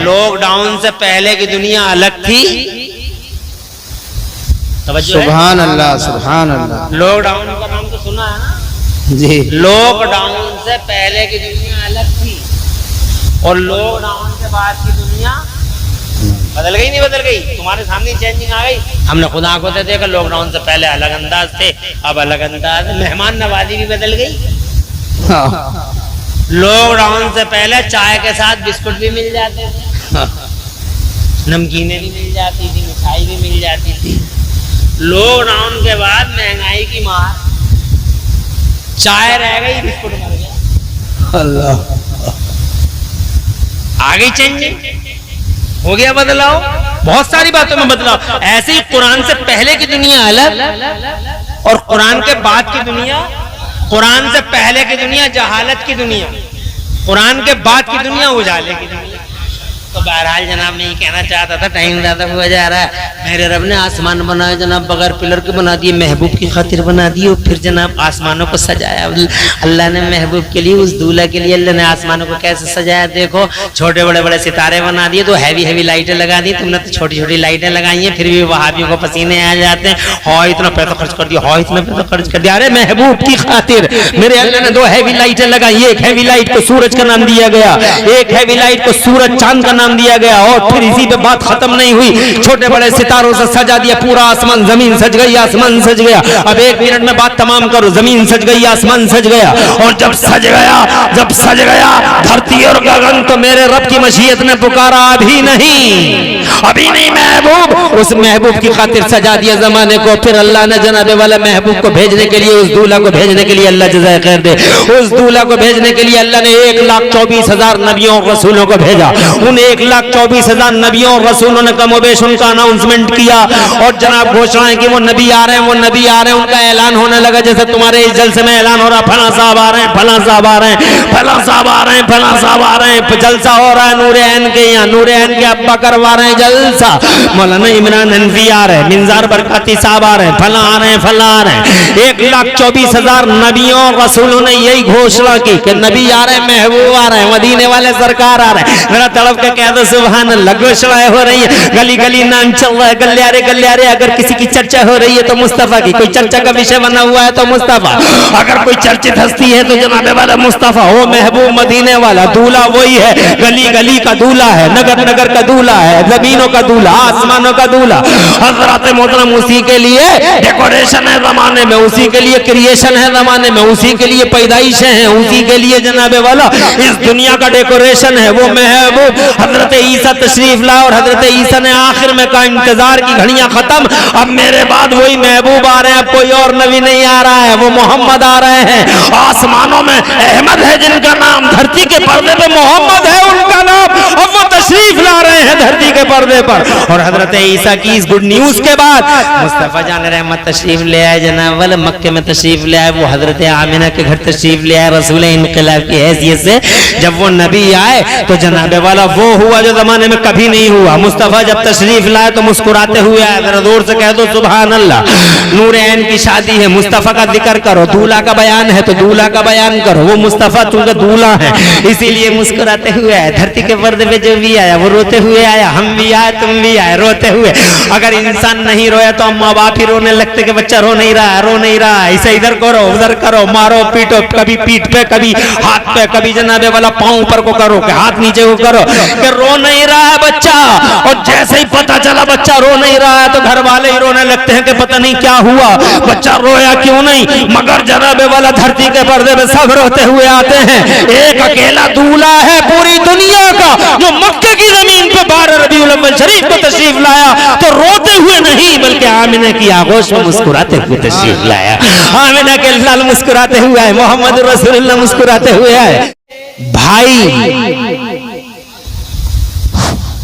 लॉकडाउन से पहले की दुनिया अलग थी। सुभान अल्लाह, सुभान अल्लाह। लॉकडाउन का नाम तो सुना है ना जी। लॉकडाउन से पहले की दुनिया अलग थी और लॉकडाउन के बाद की दुनिया बदल गई, नहीं बदल गई? तुम्हारे सामने चेंजिंग आ गई। हमने खुद आंखों से देखा, लॉकडाउन से पहले अलग अंदाज थे, अब अलग अंदाज। मेहमान नवाजी भी बदल गई। लॉकडाउन से पहले चाय के साथ बिस्कुट भी मिल जाते थे, नमकीनें भी मिल जाती थी, मिठाई भी मिल जाती थी। लॉकडाउन के बाद महंगाई की मार, चाय रह गई, बिस्कुट मर गया। अल्लाह, आ गई चेंजिंग, हो गया बदलाव। बहुत सारी बातों में बदलाव। ऐसे ही कुरान से पहले की दुनिया अलग और कुरान के बाद की दुनिया, कुरान से पहले की दुनिया जहालत की दुनिया, कुरान के बाद की दुनिया उजाले की दुनिया। तो बहरहाल जनाब मैं ये कहना चाहता था, टाइम ज़्यादा हुआ जा रहा है। मेरे रब ने आसमान बनाया जनाब, बगैर पिलर के बना दिए, महबूब की खातिर बना दिए। और फिर जनाब आसमानों को सजाया अल्लाह ने महबूब के लिए, उस दूल्हा के लिए अल्लाह ने आसमानों को कैसे सजाया। देखो छोटे बड़े बड़े सितारे बना दिए, तो हैवी हैवी लाइटें लगा दी। तुमने तो छोटी छोटी लाइटें लगाई हैं, फिर भी वहाबियों को पसीने आ जाते हैं। हाँ इतना पैसा खर्च कर दिया, हाँ इतना पैसा खर्च कर दिया। अरे महबूब की खातिर मेरे अल्लाह ने 2 हैवी लाइटें लगाई। एक हैवी लाइट को सूरज का नाम दिया गया, एक हैवी लाइट को सूरज चांद का नाम दिया गया। और फिर इसी पे बात खत्म नहीं हुई, छोटे बड़े सितारों से सजा दिया पूरा आसमान। जमीन सज गई, आसमान सज गया। अब 1 मिनट में बात तमाम करो। जमीन सज गई, आसमान सज गया। और जब सज गया धरती और गगन, तो मेरे रब की मशीयत ने पुकारा, अभी नहीं महबूब। उस महबूब की खातिर सजा दिया जमाने को। फिर अल्लाह ने जनाबे वाला महबूब को भेजने के लिए, उस दूल्हा को भेजने के लिए, अल्लाह जज़ाए खैर दे, उस दूल्हा को भेजने के लिए अल्लाह ने 1,24,000 नबियों और रसूलों को भेजा। उन 1,24,000 नबियों और रसूलों ने कमोबेश उनका अनाउंसमेंट किया। और जनाब घोषणाएं कि वो नबी आ रहे हैं, वो नबी आ रहे हैं। उनका ऐलान होने लगा, जैसे तुम्हारे इस जलसे में ऐलान हो रहा, फला साहब आ रहे हैं, फला साहब आ रहे हैं, फला साहब आ रहे हैं, फला साहब आ रहे हैं। जलसा हो रहा है नूरे ऐन के यहाँ, नूरे ऐन के अब्बा करवा रहे हैं जलसा। मौलाना इमरान हनफी आ रहे हैं, मिंजार बरकाती साहब आ रहे हैं, फला आ रहे हैं, फला आ रहे हैं। 1,24,000 नबियों और रसूलों ने यही घोषणा की कि नबी आ रहे हैं, महबूब आ रहे हैं, मदीने वाले सरकार आ रहे हैं। मेरा तड़प के कह दो सुभान अल्लाह। घोषणाएं हो रही है, गली गली नाम चल रहा है, गलियारे गलियारे। अगर किसी की चर्चा हो रही है तो मुस्तफा की, कोई चर्चा का विषय बना हुआ है तो मुस्तफा। अगर कोई चर्चित हस्ती है तो जनाबे वाला मुस्तफा। वो महबूब मदीने वाला दूल्हा वही है, गली गली का दूल्हा है, नगर नगर का दूल्हा है, जमीनों का दूल्हा, आसमानों का दूल्हा। हजरत मोहतरम उसी के लिए डेकोरेशन है जमाने में, उसी के लिए क्रिएशन है जमाने में, उसी के लिए पैदाइशें हैं, उसी के लिए जनाबे वाला इस दुनिया का डेकोरेशन है। वो महबूब हजरत ईसा तशरीफ ला, और हजरत ईसा ने आखिर में कहा इंतजार की घड़ियां खत्म, अब मेरे बाद वही महबूब आ रहे हैं, अब कोई और नबी नहीं आ रहा है, वो मोहम्मद आ रहे हैं। आसमानों में अहमद है जिनका नाम, धरती के पर्दे पे मोहम्मद है उनका नाम, अब वो तशरीफ ला रहे हैं धरती के पर्दे पर। और हजरत ईसा की इस गुड न्यूज के बाद मुस्तफा जान रहमत तशरीफ ले आए जनाब वाले, मक्के में तशरीफ ले आए। वो हजरत आमिना के घर तशरीफ ले आए रसूल इनकलाब की हैसियत से। जब वो नबी आए तो जनाबे वाला वो हुआ जो जमाने में कभी नहीं हुआ। मुस्तफा जब तशरीफ लाए तो मुस्कुराते हुए आए। जरा जोर से कह दो सुभान अल्लाह। नूर ऐन की शादी है, मुस्तफा का जिक्र करो। दूल्हा का बयान है तो दूल्हा का बयान करो। वो मुस्तफा चूंकि दूल्हा है इसीलिए मुस्कुराते हुए आए। धरती के पर्दे पे जो भी आया वो रोते हुए आया, हम भी आए तुम भी आए रोते हुए। अगर इंसान नहीं रोया तो अम्मा बाप ही रोने लगते कि बच्चा रो नहीं रहा, रो नहीं रहा, इसे इधर करो उधर करो, मारो पीटो, कभी पीठ पे कभी हाथ पे, कभी जनाबे वाला पांव ऊपर को करो कि हाथ नीचे को करो कि रो नहीं रहा है बच्चा। और जैसे ही पता चला बच्चा रो नहीं रहा है तो घर वाले ही रोने लगते हैं कि पता नहीं क्या हुआ, बच्चा रोया क्यों नहीं। मगर जनाबे वाला धरती के पर्दे में सब रोते हुए आते हैं। एक अकेला दूल्हा है पूरी दुनिया का जो मक्के की जमीन पे 12 रबीउल अव्वल शरीफ को तशरीफ लाया, तो रोते हुए नहीं बल्कि आमिना की आगोश में मुस्कुराते हुए तशरीफ लाया। आमिना के लाल मुस्कुराते हुए आए, मोहम्मद रसूलुल्लाह मुस्कुराते हुए आए। भाई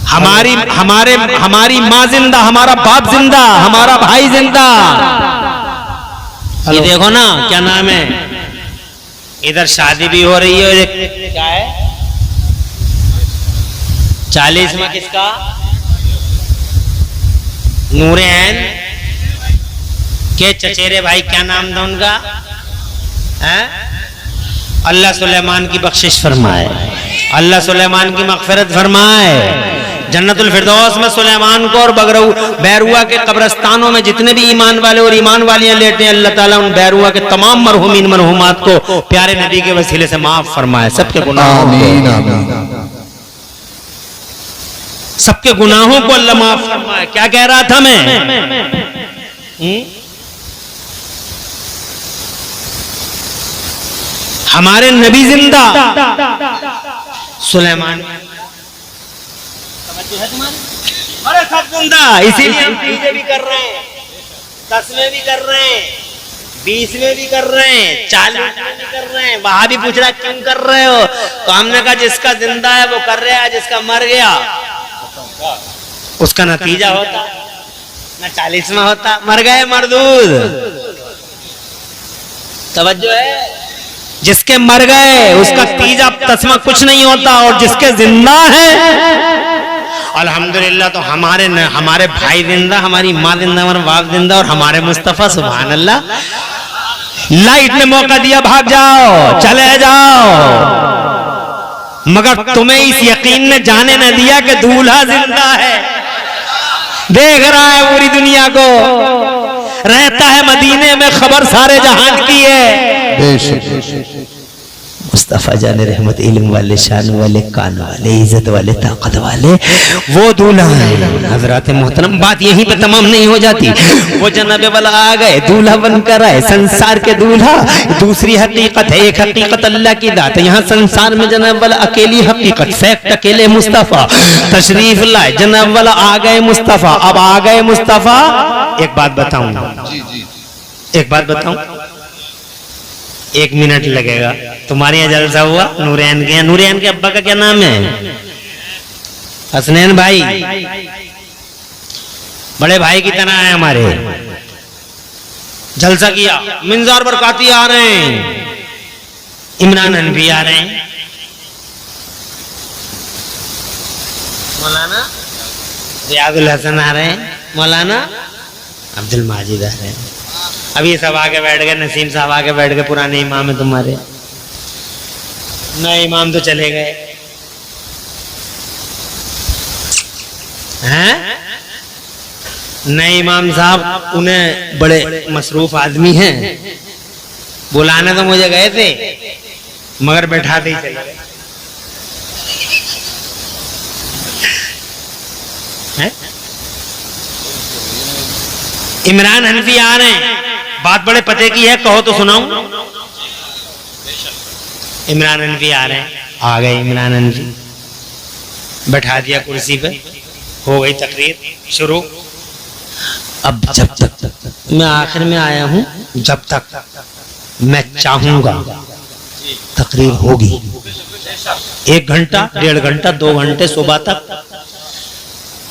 हमारी माँ जिंदा, हमारा बाप जिंदा, हमारा भाई जिंदा। ये देखो ना क्या नाम है, इधर शादी भी हो रही है और क्या है 40वां किसका, नूरे ऐन के चचेरे भाई, क्या नाम था उनका, अल्लाह सुलेमान की बख्शिश फरमाए, अल्लाह सुलेमान की मगफिरत फरमाए। जन्नतुल फिरदौस में सुलेमान को और बैरुआ के कब्रस्तानों में जितने भी ईमान वाले और ईमान वालियां लेटे हैं, अल्लाह ताला उन बैरुआ के तमाम मरहूमीन मरहूमात को प्यारे नबी के वसीले से माफ फरमाए। सबके गुनाहों को, सबके गुनाहों को अल्लाह माफ फरमाए। क्या कह रहा था मैं, हमारे नबी जिंदा, सुलेमान अरे सब जिंदा, इसीलिए हम चीजें भी कर रहे हैं, 10वें भी कर रहे हैं, 20वें भी कर रहे हैं, 40वें भी कर रहे हैं। वहां भी पूछ रहा क्यों कर रहे हो, तो हमने कहा जिसका जिंदा है वो कर रहा है, जिसका मर गया उसका नतीजा होता ना 40वां होता, मर गए मरदूद। तवज्जो है, जिसके मर गए उसका तीजा तस्मा कुछ नहीं होता, और जिसके जिंदा है अल्हम्दुलिल्लाह, तो हमारे भाई जिंदा, हमारी माँ जिंदा, हमारा बाप जिंदा, और हमारे मुस्तफा सुभान अल्लाह। लाइट ने मौका दिया, भाग जाओ, चले जाओ, मगर तुम्हें इस यकीन ने जाने न दिया कि दूल्हा जिंदा है, देख रहा है पूरी दुनिया को, रहता है मदीने में, खबर सारे जहान की है। मुस्तफा जाने रहमत, इल्म वाले, शान वाले, कान वाले, इज्जत वाले, ताकत वाले, वो दूल्हा है। हजरात मोहतरम, बात यहीं पे तमाम नहीं हो जाती। वो जनाबे वाला आ गए, दूल्हा बनकर आए, संसार के दूल्हा। दूसरी हकीकत है, एक हकीकत अल्लाह की दात है। यहाँ संसार में जनाब वाला अकेली हकीकत, फैक्ट अकेले मुस्तफा तशरीफ लाए, जनाब वाला आ गए मुस्तफा। अब आ गए मुस्तफा, एक बात बताऊं, एक बात बताऊं, 1 मिनट लगेगा। तुम्हारे यहाँ जलसा हुआ नूरैन के, नूरैन के अब्बा का क्या नाम है? हसनैन भाई, बड़े भाई की तरह है हमारे। जलसा किया, मिंजार बरकाती आ रहे हैं, इमरान हनफी आ रहे हैं, मौलाना रियाजुल हसन आ रहे हैं, मौलाना अब्दुल माजिद आ रहे हैं। अब ये सब आके बैठ गए, नसीम साहब आके बैठ गए, पुराने इमाम है तुम्हारे, नए इमाम तो चले गए हैं। नए इमाम साहब उन्हें बड़े मसरूफ आदमी हैं, बुलाने तो मुझे गए थे मगर बैठाते ही चले गए हैं। इमरान हनफी आ रहे हैं, बात बड़े पते की है, कहो तो सुनाऊं। इमरान हनफी आ रहे हैं, आ गए इमरान हनफी, बैठा दिया कुर्सी पे, हो गई तकरीर शुरू। अब जब तक मैं आखिर में आया हूं, जब तक मैं चाहूंगा तकरीर होगी, 1 घंटा, 1.5 घंटा, 2 घंटे, सुबह तक।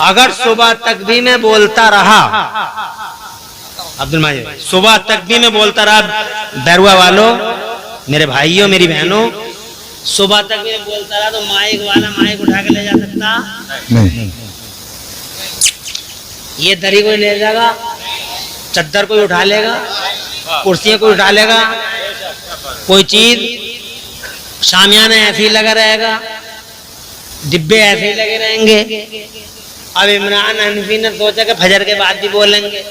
अगर सुबह तक भी मैं बोलता रहा, अब्दुल माजिद, सुबह तक भी मैं बोलता रहा, बैरुआ वालों, मेरे भाइयों, मेरी बहनों, सुबह तक भी मैं बोलता रहा तो माइक वाला माइक उठा के ले जा सकता नहीं। ये दरी कोई ले जाएगा, चद्दर कोई उठा लेगा, कुर्सियां कोई उठा लेगा, कोई चीज, शामियाना ऐसे ही लगा रहेगा, डिब्बे ऐसे ही लगे रहेंगे। अब इमरान हनफी ने सोचा कि फजर के बाद भी बोलेंगे,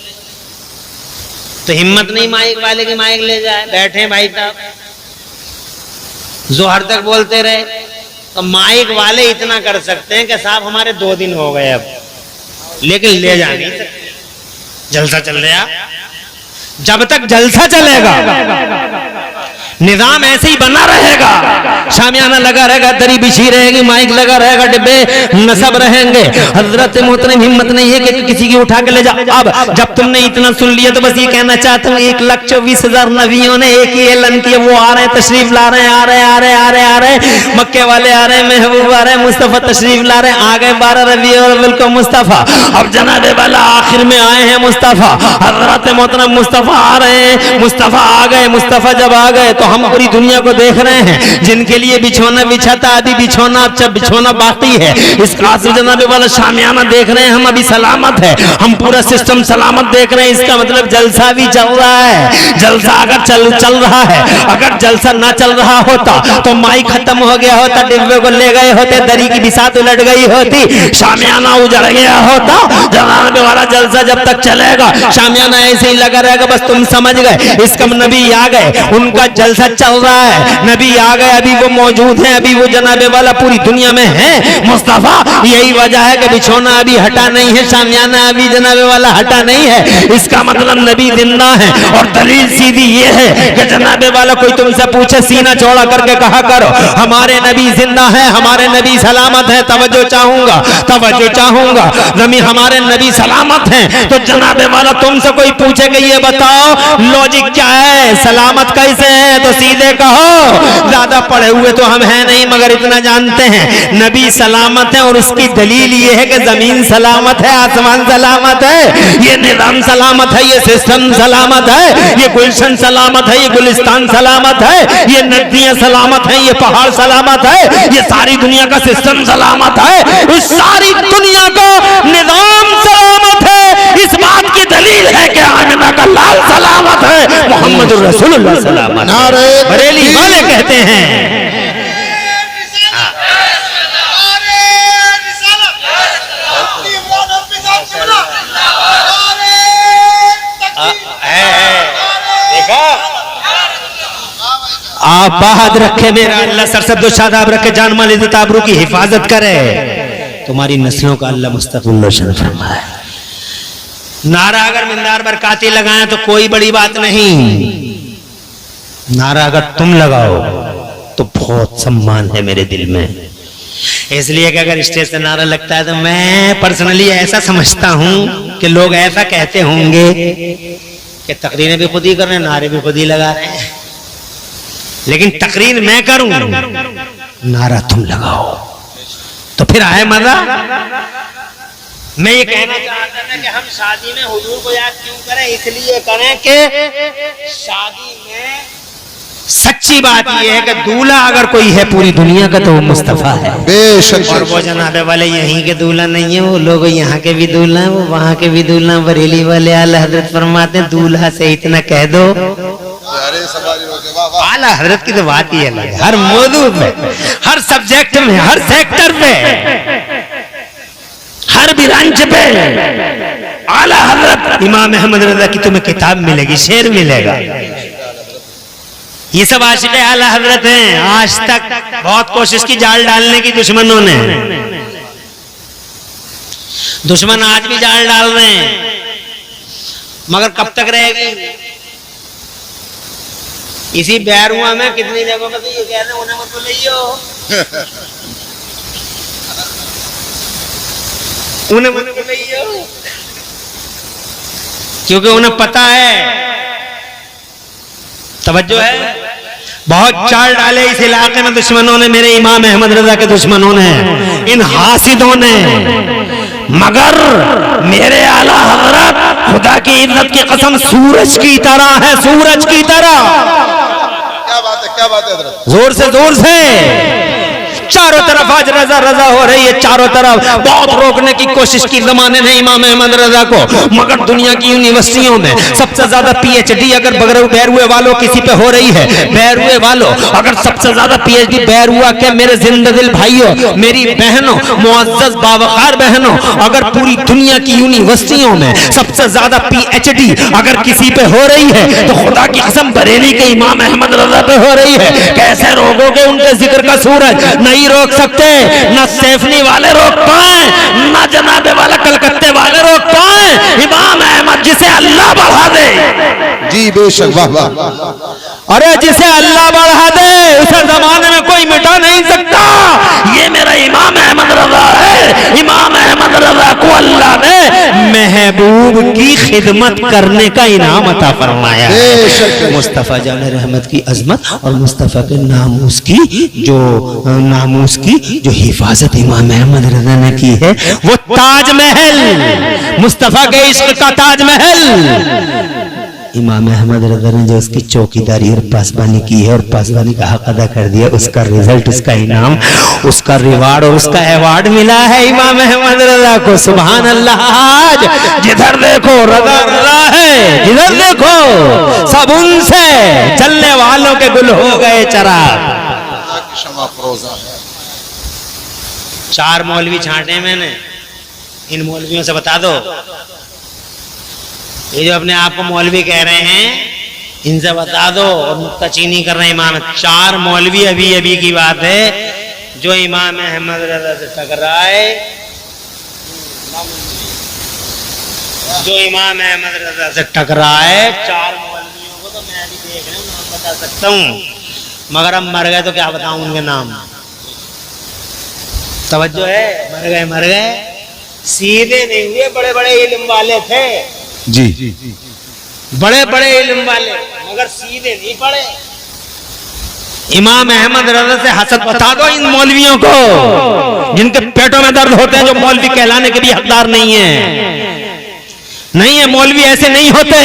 तो हिम्मत नहीं माइक वाले की माइक ले जाए, बैठे भाई साहब, जोहर तक बोलते रहे। तो माइक वाले इतना कर सकते हैं कि साहब हमारे 2 दिन हो गए अब, लेकिन ले जा नहीं सकते, जलसा चल रहा। जब तक जलसा चलेगा निजाम ऐसे ही बना रहेगा, शामियाना लगा रहेगा, दरी बिछी रहेगी, माइक लगा रहेगा, डिब्बे नसब रहेंगे। हजरत मोहतरम हिम्मत नहीं है कि किसी की उठा के ले जा। अब जब तुमने इतना सुन लिया तो बस ये कहना चाहता हूँ, 1,24,000 नबियों ने एक ही ऐलान किया, वो आ रहे हैं, तशरीफ ला रहे हैं, आ रहे हैं, आ रहे हैं, आ रहे हैं, आ रहे हैं, मक्के वाले आ रहे हैं, महबूब आ रहे हैं, मुस्तफा तशरीफ ला रहे हैं, आ गए 12 रबीउल अव्वल को मुस्तफा। अब जनाबे वाला आखिर में आए हैं मुस्तफा, हजरत मोहतरम मुस्तफा आ रहे हैं, मुस्तफा आ गए। मुस्तफा जब आ गए तो हम पूरी दुनिया को देख रहे हैं, जिनके लिए बिछोना बिछा था अभी बिछोना, जब बिछोना बाकी है, इस कासिम जनाबे वाला शामियाना देख रहे हैं, हम अभी सलामत है, हम पूरा सिस्टम सलामत देख रहे हैं। इसका मतलब जलसा भी चल रहा है। जलसा अगर चल रहा है, अगर जलसा ना चल रहा होता तो माइक खत्म हो गया होता, डिब्बे को ले गए होते, दरी की बिसात उलट गई होती, शामियाना उजड़ गया होता। जनाबे वाला जलसा जब तक चलेगा, शामियाना ऐसे ही लगा रहेगा, बस तुम समझ गए। इसका नबी आ गए, उनका जलसा चल रहा है, नबी आ गए, अभी वो मौजूद है, अभी वो जनाबे वाला पूरी दुनिया में है मुस्तफा। यही वजह है कि बिछोना अभी हटा नहीं है, शामियाना अभी जनाबे वाला हटा नहीं है। इसका मतलब नबी जिंदा है। और दलील सीधी ये है कि जनाबे वाला कोई तुमसे पूछे, सीना चौड़ा करके कहा करो हमारे नबी जिंदा है, हमारे नबी सलामत है। तवज्जो चाहूंगा, तवज्जो चाहूंगा, हमारे नबी सलामत हैं। तो जनाबे वाला तुमसे कोई पूछे कि ये बताओ लॉजिक क्या है, सलामत कैसे है, तो तो सीधे कहो, ज्यादा पढ़े हुए तो हम हैं नहीं मगर इतना जानते हैं नबी सलामत है और उसकी दलील ये है कि जमीन सलामत है, आसमान सलामत है, ये निजाम सलामत है, ये सिस्टम सलामत है, ये गुलशन सलामत है, ये गुलिस्तान सलामत है, ये नदियां सलामत है, ये पहाड़ सलामत है, ये सारी दुनिया का सिस्टम सलामत है, इस सारी दुनिया का निजाम सलामत है। इस बात की दलील है कि आमिना का लाल सलामत है, मोहम्मद रसूलुल्लाह सलामत है। बरेली वाले कहते हैं आबाद रखे मेरा अल्लाह, सरसद शादाब रखे, जान माल इज्जत आबरू की हिफाजत करे, तुम्हारी नस्लों का अल्लाह मुस्तक़बिल रोशन फरमाए। नारा अगर मिंदार बरकाती लगाए तो कोई बड़ी बात नहीं, नारा अगर तुम लगाओ तो बहुत सम्मान है मेरे दिल में। इसलिए कि अगर स्टेज से नारा लगता है तो मैं पर्सनली ऐसा समझता हूं कि लोग ऐसा कहते होंगे कि तकरीरें भी खुद ही कर रहे हैं, नारे भी खुद ही लगा रहे हैं, लेकिन तकरीर मैं करूं, नारा तुम लगाओ तो फिर आए मजा। मैं ये कहना चाहता था कि हम शादी में हुजूर को याद क्यों करें, इसलिए करें कि शादी में सच्ची बात यह है कि दूल्हा अगर कोई है पूरी दुनिया का तो वो मुस्तफा है बेशक, और वो जनाबे वाले यहीं के दूल्हा नहीं है, वो लोग यहाँ के भी दूल्हा है, वो वहाँ के भी दूल्हा। बरेली वाले आला हजरत फरमाते हैं दूल्हा से इतना कह दो, आला हजरत की तो बात ही अलग है, हर मौजूद में, हर सब्जेक्ट में, हर सेक्टर में, हर ब्रांच पे आला हजरत इमाम अहमद रजा की तुम्हें किताब मिलेगी, शेर मिलेगा। ये सब आशिक़ आला हजरत हैं। आज तक बहुत कोशिश की जाल डालने की दुश्मनों ने, दुश्मन आज भी जाल डाल रहे हैं, मगर कब तक रहेगी। इसी बैरुआ में कितनी जगहों पर तो ये कह रहे हैं उन्हें मत बुलाइयो, उन्हें मत बुलाइयो, क्योंकि उन्हें पता है, तवज्जो है, बहुत चाल डाले इस इलाके में दुश्मनों ने, मेरे इमाम अहमद रजा के दुश्मनों ने, इन हासिदों ने, मगर मेरे आला हजरत खुदा की इज्जत की कसम सूरज की तरह है, सूरज की तरह। क्या बात है जोर से चारों तरफ आज रजा रजा हो रही है, चारों तरफ बहुत रोकने की कोशिश की जमाने ने इमाम अहमद रजा को, मगर दुनिया की यूनिवर्सिटियों में सबसे ज्यादा पीएचडी अगर बैरुए वालों किसी पे हो रही है, बैरुए वालों अगर सबसे ज्यादा पीएचडी बैरुआ के मेरे जिंदा दिल भाइयों, मेरी बहनों, मुअज़्ज़ज़ बावकार बहनों, अगर पूरी दुनिया की यूनिवर्सिटियों में सबसे ज्यादा पीएचडी अगर किसी पे हो रही है तो खुदा की कसम बरेली के इमाम अहमद रजा पे हो रही है। कैसे रोकोगे उनके जिक्र का सूरज, नहीं रोक सकते, ना सैफनी वाले रोक पाए, ना जनाबे वाला कलकत्ते वाले रोक पाए। इमाम अहमद जिसे अल्लाह बढ़ा दे, जी बेशक, वाह वाह, अरे जिसे अल्लाह बढ़ा दे उसे जमाने में कोई मिटा नहीं सकता। ये मेरा इमाम अहमद रजा है। इमाम अहमद रजा को अल्लाह ने महबूब की खिदमत करने का इनाम अता फरमाया है। मुस्तफा जान रहमत की अजमत और मुस्तफा के नामूस की जो हिफाजत इमाम अहमद रजा ने की है, वो ताजमहल, मुस्तफा के इश्क का ताजमहल इमाम अहमद रजा ने जो उसकी चौकीदारी और पासबानी की है और पासबानी का हक अदा कर दिया, उसका रिजल्ट, उसका इनाम, उसका रिवार्ड और उसका अवार्ड मिला है इमाम अहमद रजा को। सुभान अल्लाह। आज जिधर देखो रजा रजा है, जिधर देखो सब उनसे चलने वालों के गुल हो गए चराग। चार मौलवी छांटे मैंने, इन मौलवियों से बता दो, ये जो अपने आप को मौलवी कह रहे हैं इनसे बता दो, और नुक्ताचीनी कर रहे हैं इमाम। चार मौलवी अभी की बात है जो इमाम अहमद रजा से टकराए, जो इमाम अहमद रजा से टकराए, चार मौलवियों को तो मैं अभी देख रहा हूँ, नाम बता सकता हूँ, मगर अब मर गए तो क्या बताऊं उनके नाम। तवज्जो है, मर गए, सीधे नहीं हुए, बड़े बड़े इल्म वाले थे जी, बड़े बड़े इल्म वाले, मगर सीधे नहीं पड़े। इमाम अहमद रज़ा से हसद बता दो इन मौलवियों को जिनके पेटों में दर्द होते हैं, जो मौलवी कहलाने के भी हकदार नहीं है। मौलवी ऐसे नहीं होते।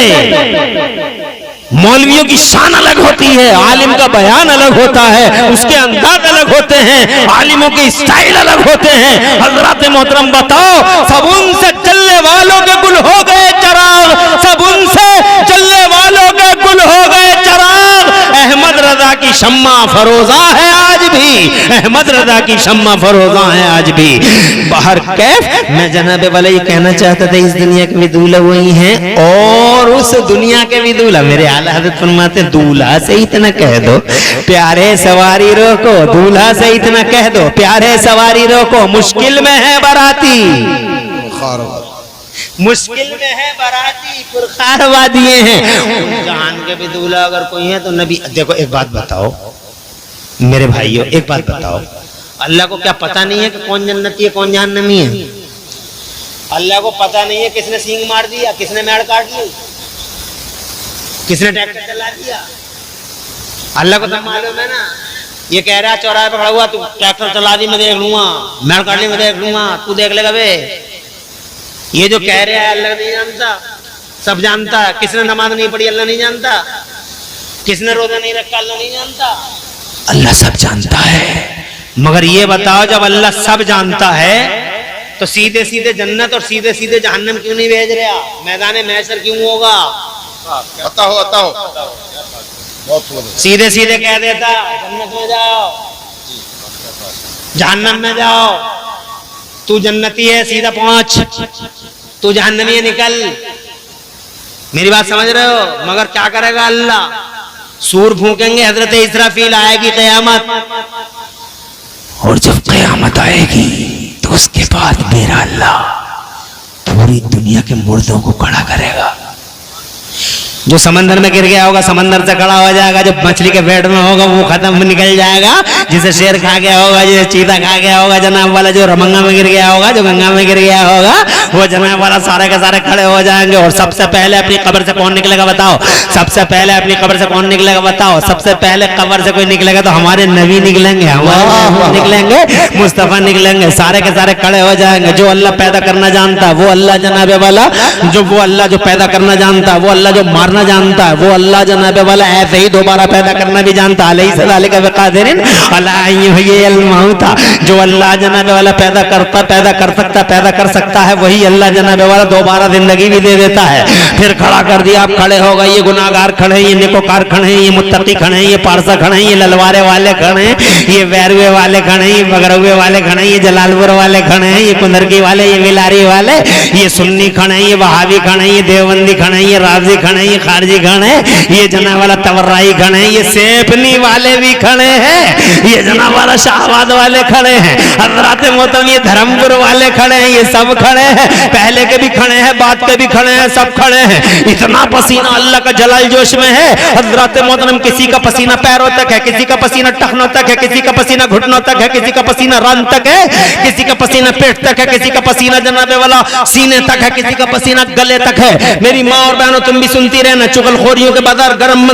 मौलवियों की शान अलग होती है, आलिम का बयान अलग होता है, उसके अंदाज अलग होते हैं, आलिमों के स्टाइल अलग होते हैं। हजरत मोहतरम बताओ, सब उनसे चलने वालों के गुल हो गए चराग, सब उनसे चलने वालों के गुल हो गए चराग। अहमद रजा की शम्मा फरोजा है आज भी, अहमद रजा की शम्मा फरोजा है आज भी। बाहर कैफ मैं जनाबे वाला ये कहना चाहता था, इस दुनिया के भी दूल्हा वही हैं और उस दुनिया के भी दूल्हा। मेरे आला हज़रत फरमाते दूल्हा से इतना कह दो प्यारे सवारी रोको, दूल्हा से इतना कह दो प्यारे सवारी रोको, मुश्किल में है बाराती, मुश्किल में है बाराती, पुरखारवा दिए हैं। जान के भी दूल्हा अगर कोई है तो नबी। देखो एक बात बताओ मेरे भाइयों, एक बात बताओ, अल्लाह को क्या पता नहीं है कि कौन जन्नती है कौन जहन्नमी है? अल्लाह को पता नहीं है किसने सींग मार दिया, किसने मेड़ काट ली, किसने ट्रैक्टर चला दिया? अल्लाह को तो मालूम है ना। ये कह रहा है चौराहे पे खड़ा हुआ, तू ट्रैक्टर चला दी मैं देख लूंगा, मेड़ काट ली मैं देख लूंगा, तू देख लेगा बे। ये जो कह रहा है अल्लाह नहीं जानता, सब जानता है। किसने नमाज नहीं पढ़ी अल्लाह नहीं जानता, किसने रोजा नहीं रखा अल्लाह नहीं जानता, अल्लाह सब जानता है। मगर ये बताओ जब अल्लाह सब जानता है तो सीधे सीधे जन्नत और सीधे सीधे जहन्नम क्यों नहीं भेज रहा? मैदान महशर क्यों होगा? सीधे सीधे कह देता जन्नत में जाओ, जहन्नम में जाओ, तू जन्नती है सीधा पहुंच, तू जहन्नमी है निकल। मेरी बात समझ रहे हो? मगर क्या करेगा अल्लाह? सूर फूकेंगे, हजरत इसराफील आएगी क़यामत, और जब क़यामत आएगी तो उसके बाद मेरा अल्लाह पूरी दुनिया के मुर्दों को खड़ा करेगा। जो समंदर में गिर गया होगा समंदर से खड़ा हो जाएगा, जो मछली के पेट में होगा वो खत्म निकल जाएगा, जिसे शेर खा गया होगा, जिसे चीता खा गया होगा जनाब वाला, जो रमंगा में गिर गया होगा, जो गंगा में गिर गया होगा, वो जनाब वाला सारे के सारे खड़े हो जाएंगे। और सबसे पहले अपनी कब्र से कौन निकलेगा बताओ? सबसे पहले अपनी कब्र से कौन निकलेगा बताओ? सबसे पहले कब्र से कोई निकलेगा तो हमारे नबी निकलेंगे, हमारे निकलेंगे, मुस्तफा निकलेंगे, सारे के सारे खड़े हो जाएंगे। जो अल्लाह पैदा करना जानता वो अल्लाह जनाबे वाला, वो अल्लाह जो पैदा करना जानता, वो अल्लाह जो मारना जानता है, वो अल्लाह जनाबे वाला ऐसे ही दोबारा पैदा करना भी जानता। जो अल्लाह जनाबे वाला पैदा करता, पैदा कर सकता, पैदा कर सकता है, वही अल्लाह जनाबे वाला दोबारा जिंदगी भी दे देता है। फिर खड़ा कर दिया, आप खड़े हो गए, ये गुनाहगार खड़े हैं, ये नेकोकार खड़े हैं, ये मुत्तकी खड़े हैं, ये पारसा खड़े हैं, ये ललवारे वाले खड़े हैं, ये वैरवे वाले खड़े हैं, ये बगरवे वाले खड़े हैं, ये जलालपुर वाले खड़े हैं, ये कुंदरकी वाले, ये मिलारी वाले, ये सुन्नी खड़े हैं, ये वहाबी खड़े हैं, ये देवबंदी खड़े हैं, ये राजी खड़े हैं, ये खारजी खड़े हैं, ये जना वाला तवर्राई खड़े हैं, ये सेफनी वाले भी खड़े हैं, ये जना वाला शाहबाद वाले खड़े हैं, हजरत मोहतरम ये धर्मपुर वाले खड़े हैं, ये सब खड़े हैं, पहले के भी खड़े हैं, बाद के भी खड़े हैं, सब खड़े हैं। इतना पसीना अल्लाह का जलाल जोश में है। हजरत मोहतरम किसी का पसीना पैरों तक है, किसी का पसीना टखनों तक है, किसी का पसीना घुटनों तक है, किसी का पसीना रन तक है, किसी का पसीना पेट तक है, किसी का पसीना जनाबे वाला सीने तक है, किसी का पसीना गले तक है। मेरी माँ और बहनों तुम भी सुनती रहना, चुगलखोरियों के बाजार गरम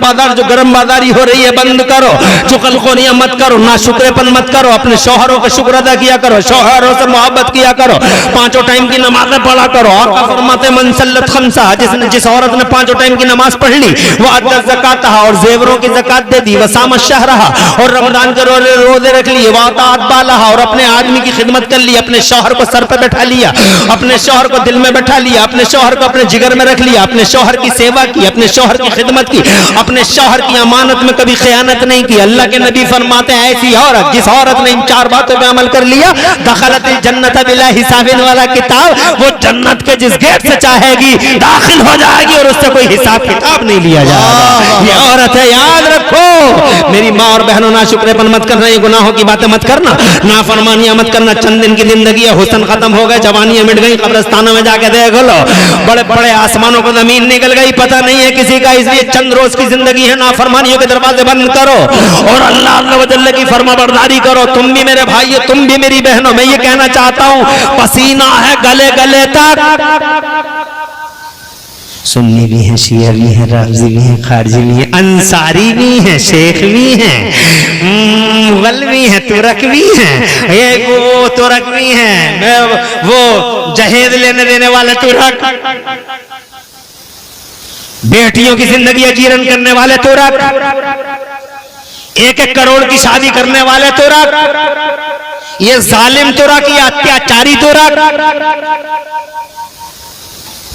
बाजार जो गरम बाजारी हो रही है बंद करो, चुगलखोरियां मत करो, ना शुक्रपन मत करो, अपने शौहरों का शुक्र अदा किया करो, शौहरों से मोहब्बत किया करो, पांचों टाइम की नमाजें पढ़ा करो। और फरमाते मन सल्लत खमसा, जिस औरत ने पांचों टाइम की नमाज पढ़ ली, वो अद्दा ज़कात और जेवरों की ज़कात दे दी, वसाम शहरहा और रमजान के रोजे रख लिए, वातात बालहा और अपने आदमी की खिदमत कर ली, अपने शौहर को सर पे बैठा लिया, अपने शौहर को दिल में बैठा लिया, अपने शौहर को अपने जिगर में रख लिया, अपने शौहर की सेवा की, अपने शौहर की खिदमत की, अपने शौहर की अमानत में कभी खयानत नहीं की। अल्लाह के नबी फरमाते हैं ऐसी औरत, जिस औरत ने इन चार बातों पे अमल कर लिया, दखलतिल जन्नत बिला हिसाबिन वाला किताब, वो जन्नत के जिस गेट से चाहेगी दाखिल हो जाएगी और उससे कोई हिसाब किताब नहीं लिया जाएगा। ये औरत है, याद रखो। मेरी माँ और बहनों, ना शुक्रपन मत करना, ये गुनाहों की बातें मत करना, ना फरमानियां मत करना। चंद दिन की जिंदगी है, हुस्न खत्म हो गए, जवानियां मिट गई, कब्रिस्तानों में जाके देख लो, बड़े बड़े आसमानों को जमीन निकल गई, पता नहीं है किसी का। इसलिए चंद रोज की जिंदगी है, ना फरमानियों के दरवाजे बंद करो और अल्लाह वजल्ल की फरमाबरदारी करो। तुम भी मेरे भाई, तुम भी मेरी बहनों, मैं ये कहना चाहता हूं, पसीना है गले गले तक, सुन्नी भी हैं, शिया भी हैं, राफजी भी हैं, खारजी भी हैं, अंसारी भी हैं, शेख भी हैं, मुगल भी हैं, तुरक भी हैं, ये वो तुरक भी हैं, वो जहेज लेने देने वाले तुरक, बेटियों की जिंदगी अजीरन करने वाले तुरक, 1-1 करोड़ की शादी करने वाले तुरक, ये जालिम तुरक, ये अत्याचारी तुरक,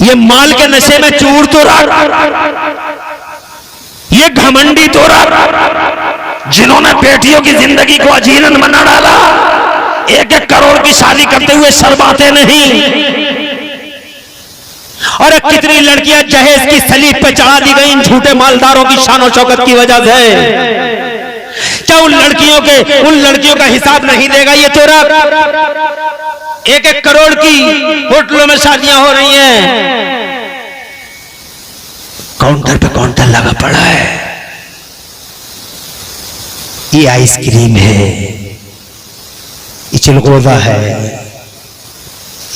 ये माल के नशे में चूर तुरक, ये घमंडी तुरक, जिन्होंने बेटियों की जिंदगी को अजीरन बना डाला, 1-1 करोड़ की शादी करते हुए शर्माते नहीं। और कितनी लड़कियां जहेज की सलीब पे चढ़ा दी गई इन झूठे मालदारों की शान शौकत की वजह से। क्या उन लड़कियों का हिसाब नहीं देगा ये तुरक? 1-1 करोड़ की होटलों में शादियां हो रही हैं, काउंटर पे काउंटर लगा पड़ा है। ये आइसक्रीम है, ये चिलगोजा है,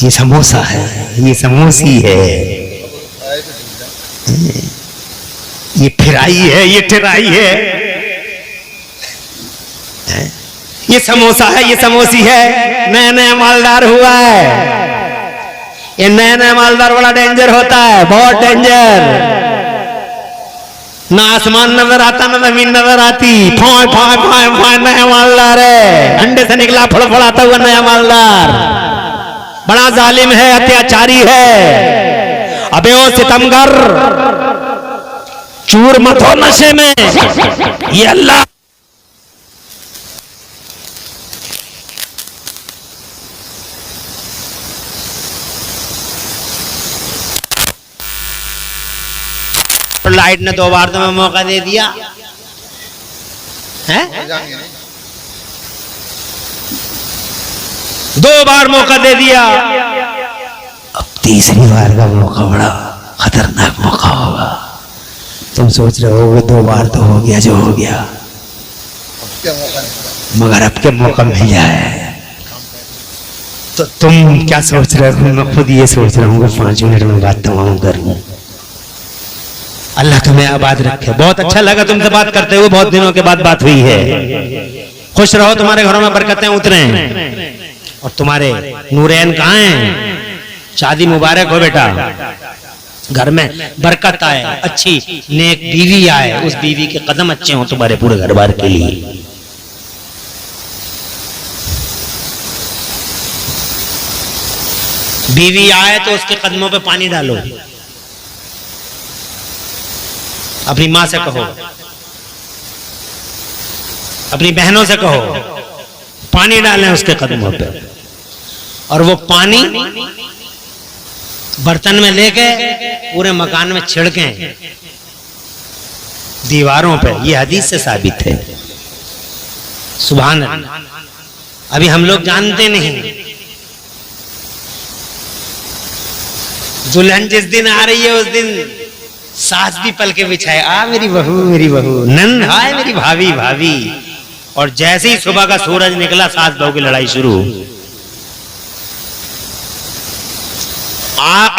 ये समोसा है, ये समोसी है, ये फिराई है, ये टिराई है, ये समोसा है, ये समोसी है। नया नया मालदार हुआ है, ये नया नया मालदार बड़ा डेंजर होता है, बहुत डेंजर। ना आसमान नजर आता, ना जमीन नजर आती, फाय फाय फाय फाय नया मालदार है, अंडे से निकला फड़फड़ाता हुआ नया मालदार, बड़ा जालिम है, अत्याचारी है। अबे ओ सितमगर, चूर मत हो नशे में, ये अल्लाह लाइट ने 2 बार तुम्हें मौका दे दिया है, 2 बार मौका दे दिया, अब 3री बार का मौका बड़ा खतरनाक मौका होगा। तुम सोच रहे हो 2 बार तो हो गया जो हो गया, मगर अब के मौका मिल जाए तो तुम क्या सोच रहे हो? मैं खुद ये सोच रहा हूँ कि 5 मिनट में बात तमाम कर लूं। अल्लाह तुम्हें आबाद रखे। बहुत अच्छा लगा तुमसे बात करते हुए, बहुत दिनों के बाद बात हुई है। खुश रहो, तुम्हारे घरों में बरकतें उतरे और तुम्हारे नूरैन कहाँ हैं? शादी मुबारक हो बेटा, घर में बरकत आए, अच्छी नेक बीवी आए, उस बीवी के कदम अच्छे हों तुम्हारे पूरे घर बार के लिए। बीवी आए तो उसके कदमों पे पानी डालो, अपनी माँ से कहो, अपनी बहनों से कहो, पानी डालें उसके कदमों पे, और वो पानी बर्तन में लेके पूरे मकान में छिड़कें, दीवारों पे। ये हदीस से साबित है। सुभान अल्लाह। अभी हम लोग जानते नहीं, दुल्हन जिस दिन आ रही है उस दिन सास भी पल के बिछाए, आ मेरी बहू, मेरी बहू, नंद हाय मेरी भाभी, भाभी। और जैसे ही सुबह का सूरज निकला, सास बहू की लड़ाई शुरू।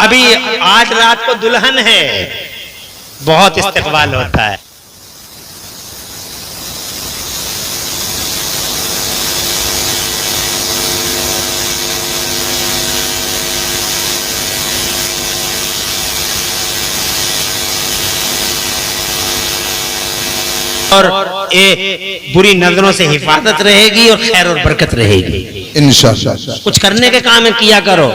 अभी आज रात को दुल्हन है, बहुत इस्तेकबाल होता है। और ये बुरी नजरों से हिफाजत रहेगी और खैर और बरकत रहेगी इंशाअल्लाह। कुछ करने के काम है, किया करो।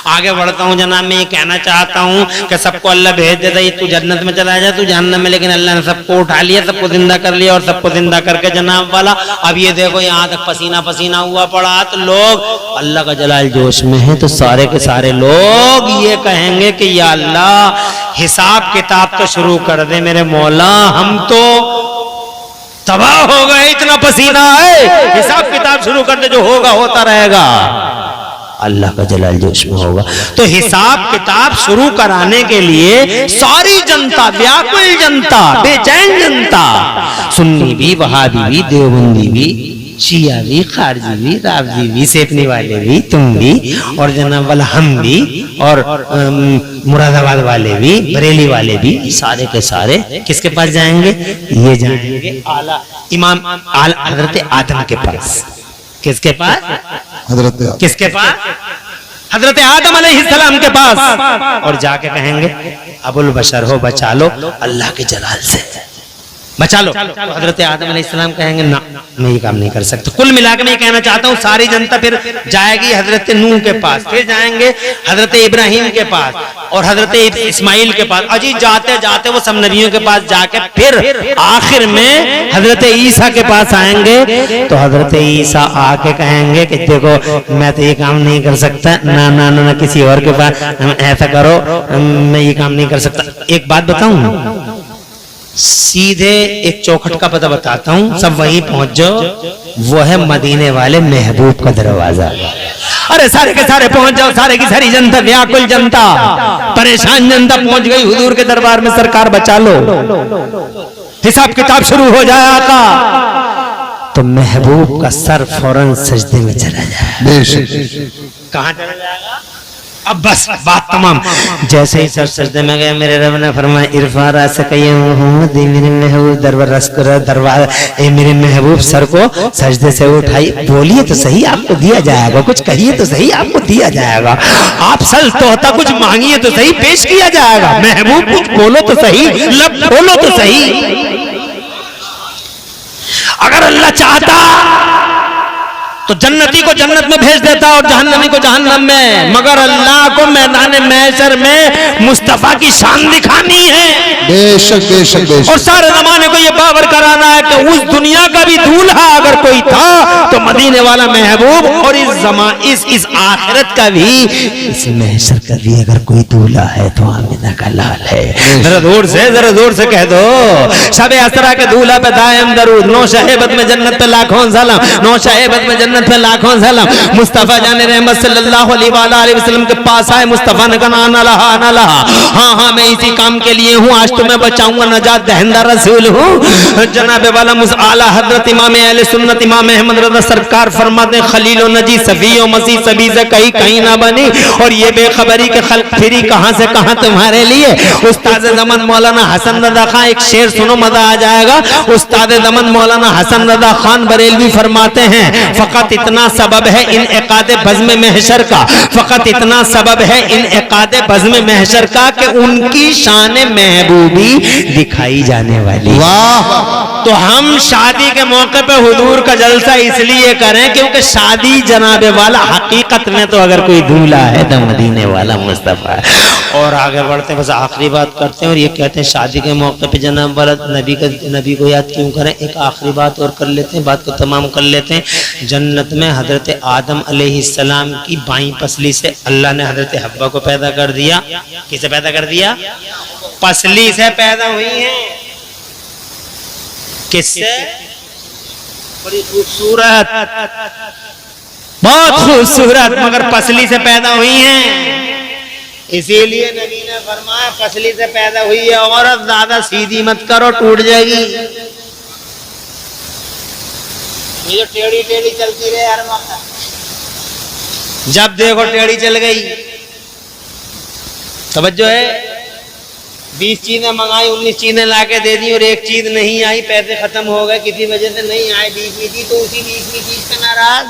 आगे बढ़ता हूँ जनाब, मैं ये कहना चाहता हूँ कि सबको अल्लाह भेज देता है, तू जन्नत में चला जाए, तू जहन्नम में, लेकिन अल्लाह ने सबको उठा लिया, सबको जिंदा कर लिया, और सबको जिंदा करके जनाब वाला अब ये देखो यहाँ तक पसीना पसीना हुआ पड़ा। तो लोग अल्लाह का जलाल जोश में है, तो सारे के सारे लोग ये कहेंगे कि या अल्लाह हिसाब किताब तो शुरू कर दे मेरे मौला, हम तो तबाह हो गए, इतना पसीना है, हिसाब किताब शुरू कर दे, जो होगा होता रहेगा। अल्लाह का जलाल जोश में होगा। तो हिसाब किताब शुरू कराने के लिए सारी जनता, व्याकुल जनता, बेचैन जनता, सुन्नी भी, वहाबी भी, देवबंदी भी शिया भी, खारजी भी, रावजी भी, सेपनी वाले भी, तुम भी, और जनाब वाला हम भी, और मुरादाबाद वाले भी, बरेली वाले भी, सारे के सारे किसके पास जाएंगे? ये जाएंगे आला इमाम हजरत आदम के पास। किसके पास? हजरत किसके पास? हजरत आदम अलैहिस्सलाम के पास। और जाके कहेंगे अबुल बशर हो, बचा लो अल्लाह के जलाल से, बचा लो। तो हजरत आदम अलैहिस्सलाम कहेंगे ना, मैं ये काम नहीं कर सकता। कुल मिलाकर मैं ये कहना चाहता हूँ, सारी जनता फिर जाएगी हजरत नूह के पास, फिर जाएंगे हजरत इब्राहिम के पास और हजरत इस्माइल के पास। अजी जाते जाते वो सब नबियों के पास जाके फिर आखिर में हजरत ईसा के पास आएंगे। तो हजरत ईसा आके कहेंगे कि देखो मैं तो ये काम नहीं कर सकता, ना ना ना, ना किसी और के पास ऐसा करो, मैं ये काम नहीं कर सकता। एक बात बताऊं, सीधे एक चौखट का पता बताता हूँ, सब वहीं पहुंच जाओ। वो है मदीने वाले महबूब का दरवाजा। अरे सारे के सारे पहुंच जाओ, सारे की सारी जनता, व्याकुल जनता, परेशान जनता पहुंच गई हुजूर के दरबार में। सरकार बचा लो, हिसाब किताब शुरू हो जाए आका। तो महबूब का सर फौरन सजदे में चला जाए। कहाँ चला जाएगा? अब बस बात तमाम। जैसे ही सर सजदे में गए, मेरे रब ने फरमाया इरफा रास मोहम्मद, मेरे महबूब दरबार दरबार, मेरे महबूब सर को सजदे से उठाई, बोलिए तो सही आपको दिया जाएगा, कुछ कहिए तो सही आपको दिया जाएगा, आप सल तोहता कुछ मांगिए तो सही पेश किया जाएगा। महबूब कुछ बोलो तो सही, लब बोलो तो सही। अगर अल्लाह चाहता तो जन्नती को जन्नत में भेज देता और जहन्नमी को जहन्नम में, मगर अल्लाह को मैदान महशर में मुस्तफा की शान दिखानी है। बेशक बेशक बेशक। और सारे जमाने को ये बावर कराना है कि उस दुनिया का भी दूल्हा अगर कोई था तो मदीने वाला महबूब, और इस आखिरत का भी, इस महशर का भी अगर कोई दूल्हा है तो आमिना का लाल है। जरा जोर से कह दो, शबे असरा के दूल्हा पे दायम दरूद, नौ शहेबत में जन्नत पे लाखों सलाम, नौ शहेबत में जन्नत पे लाखों सलाम। मुस्तफा जाने रहमत सल्लल्लाहु अलैहि वसल्लम के पास आए, मुस्तफा ने कहा ना लहा, हाँ मैं इसी काम के लिए हूँ, आज तुम्हें बचाऊंगा, नजात दहिंदा रसूल हूँ। जनाबे वाला आला हजरत इमाम अहले सुन्नत इमाम अहमद रज़ा सरकार फरमाते खलीलो नजी सफियो मसीह सभी से कहीं ना बनी, और ये बेखबरी के खल्क फिरी कहाँ से कहाँ तुम्हारे लिए। उस्ताद ज़मान मौलाना हसन रज़ा खान, एक शेर सुनो मजा आ जाएगा। उस्ताद ज़मान मौलाना हसन रज़ा खान बरेलवी फरमाते हैं फकत इतना सबब है इन इकादे बज़्म महशर का, फकत इतना सबब है इन इकादे बज़्म महशर का कि उनकी शान महबूबी दिखाई जाने वाली। वाह। तो हम शादी के मौके पे हुजूर का जलसा इसलिए करें क्योंकि शादी जनाबे वाला हकीकत में तो अगर कोई दूल्हा है तो मदीने वाला मुस्तफा है। और आगे बढ़ते हैं, बस आखिरी बात करते हैं और ये कहते हैं शादी के मौके पे जनाब वाला नबी को याद क्यों करें। एक आखिरी बात और कर लेते हैं, बात को तमाम कर लेते हैं। जन्नत में हजरत आदम अलैहिस्सलाम की बाईं पसली से अल्लाह ने हजरत हव्वा को पैदा कर दिया। किसे पैदा कर दिया? पसली से पैदा हुई है। किससे? बड़ी खूबसूरत, बहुत खूबसूरत, मगर पसली से पैदा हुई है। इसीलिए नबी ने फरमाया पसली से पैदा हुई है औरत ज्यादा सीधी मत करो, टूट जाएगी। ये टेढ़ी टेढ़ी चलती रहे हर वक्त, जब देखो टेढ़ी चल गई। तवज्जो है, 20 चीजें मंगाई, 19 चीजें लाके दे दी और एक चीज नहीं आई, पैसे खत्म हो गए, किसी वजह से नहीं आई, 20वीं थी तो उसी 20वीं चीज पे नाराज।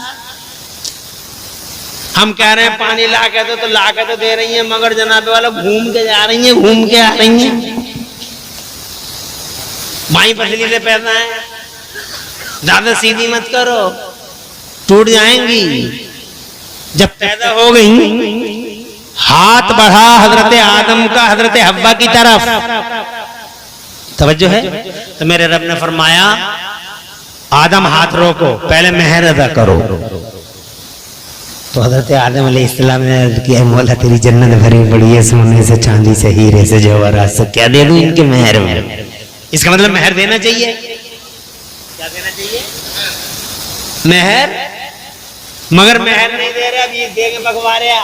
हम कह रहे हैं पानी लाके तो लाके तो दे रही हैं, मगर जनाबे वाला घूम के जा रही हैं, घूम के आ रही हैं। माई पसली से पैदा है, ज्यादा सीधी मत करो, टूट जाएंगी। जब पैदा हो गई, हाथ बढ़ा हजरत आदम का हजरत हव्वा की तरफ। तवज्जो है, तो मेरे रब ने फरमाया आदम हाथ रोको, पहले मेहर अदा करो। तो हजरत आदम अलैहिस्सलाम ने अर्ज किया, मौला तेरी जन्नत भरी पड़ी है सोने से, चांदी से, हीरे से, जवाहरात से, क्या दे दूं इनके मेहर में? इसका मतलब मेहर देना चाहिए। क्या देना चाहिए? मेहर। मगर मेहर नहीं दे रहे, अभी देगे पकवा रहे,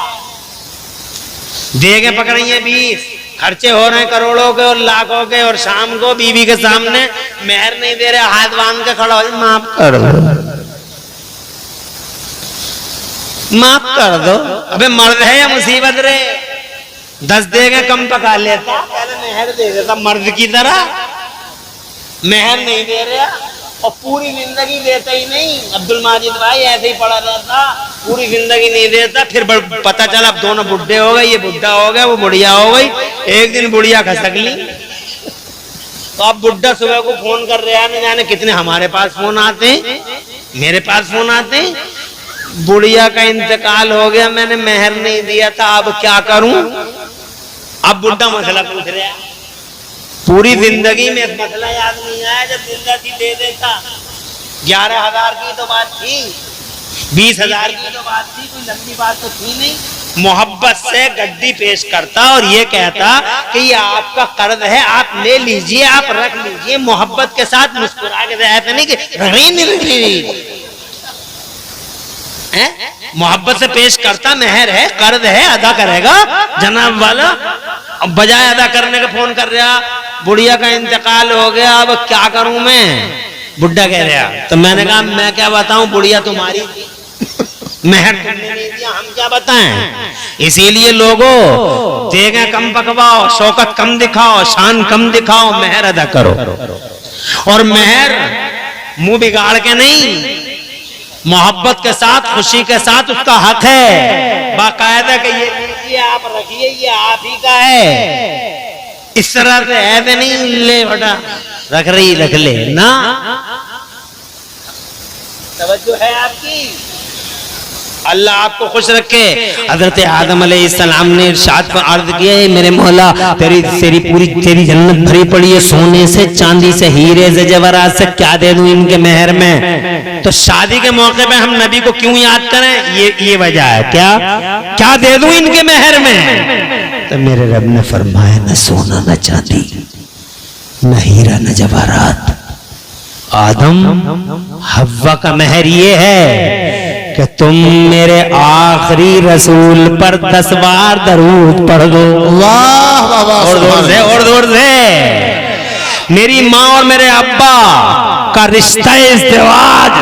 देगे पक रही है 20, खर्चे हो रहे हैं करोड़ों के और लाखों के, और शाम को बीवी के सामने मेहर नहीं दे रहे, हाथ बांध के खड़ा हो, माफ कर दो, माफ कर दो। अबे मर्द है या मुसीबत रे? 10 देगा कम पका लेता, पहले मेहर दे देता मर्द की तरह। मेहर नहीं दे रहा और पूरी जिंदगी देता ही नहीं। अब्दुल माजिद भाई ऐसे ही पड़ा रहता, पूरी जिंदगी नहीं देता। फिर पता चला अब दोनों बुढ़े हो गए, ये बुढ़ा हो गया, वो बुढ़िया हो गई। एक दिन बुढ़िया खसक ली तो अब बुढ़ा सुबह को फोन कर रहा है, न जाने कितने हमारे पास फोन आते हैं, मेरे पास फोन आते हैं। बुढ़िया का इंतकाल हो गया, मैंने मेहर नहीं दिया था, अब क्या करूं? अब बुढ़ा मसला पूछ रहा है। पूरी जिंदगी में मसला याद नहीं आया, जब जिंदगी दे देता। 11,000 की तो बात थी, 20,000 की तो बात थी, कोई लंबी बात तो थी नहीं। मोहब्बत से गड्डी पेश करता और ये कहता कि ये आपका कर्ज है, आप ले लीजिए, आप रख लीजिए, मोहब्बत के साथ मुस्कुरा के। ऐसा नहीं कि मोहब्बत से पेश करता, मेहर है, कर्ज है, अदा करेगा जनाब वाला। अब बजाय अदा करने का फोन कर रहा, बुढ़िया का इंतकाल हो गया, अब क्या करूं मैं? बुढ़ा कह रहा। तो मैंने कहा मैं क्या बताऊं, बुढ़िया तुम्हारी मेहर तुमने नहीं दिया, हम क्या बताएं। इसीलिए लोगों, देगा कम पकवाओ, शौकत कम दिखाओ, शान कम दिखाओ, मेहर अदा करो। और मेहर मुंह बिगाड़ के नहीं, मोहब्बत के साथ, खुशी के साथ उसका हक है बाकायदा कि ये लीजिए, आप रखिए, ये आप ही का है। इस तरह से ऐसे नहीं ले बेटा रख रही रख ले ना। तवज्जो है आपकी, अल्लाह आपको खुश रखे। हजरत आदम अलैहिस्सलाम ने इरशाद पर अर्ज किया है, मेरे मौला तेरी जन्नत भरी पड़ी है सोने से, चांदी से, हीरे से, जवाहरात से, क्या दे दूं इनके मेहर में? तो शादी के मौके पे हम नबी को क्यों याद करें? ये वजह है। क्या दे दूं इनके मेहर में? तो मेरे रब ने फरमाया, न सोना न चांदी, न हीरा न जवाहरात। आदम हव्वा का मेहर ये है कि तुम मेरे आखिरी रसूल पर 10 बार दरूद पढ़ दो। वाह वाह वाह, और जोर से। मेरी माँ और मेरे अब्बा का रिश्ता इज़्दिवाज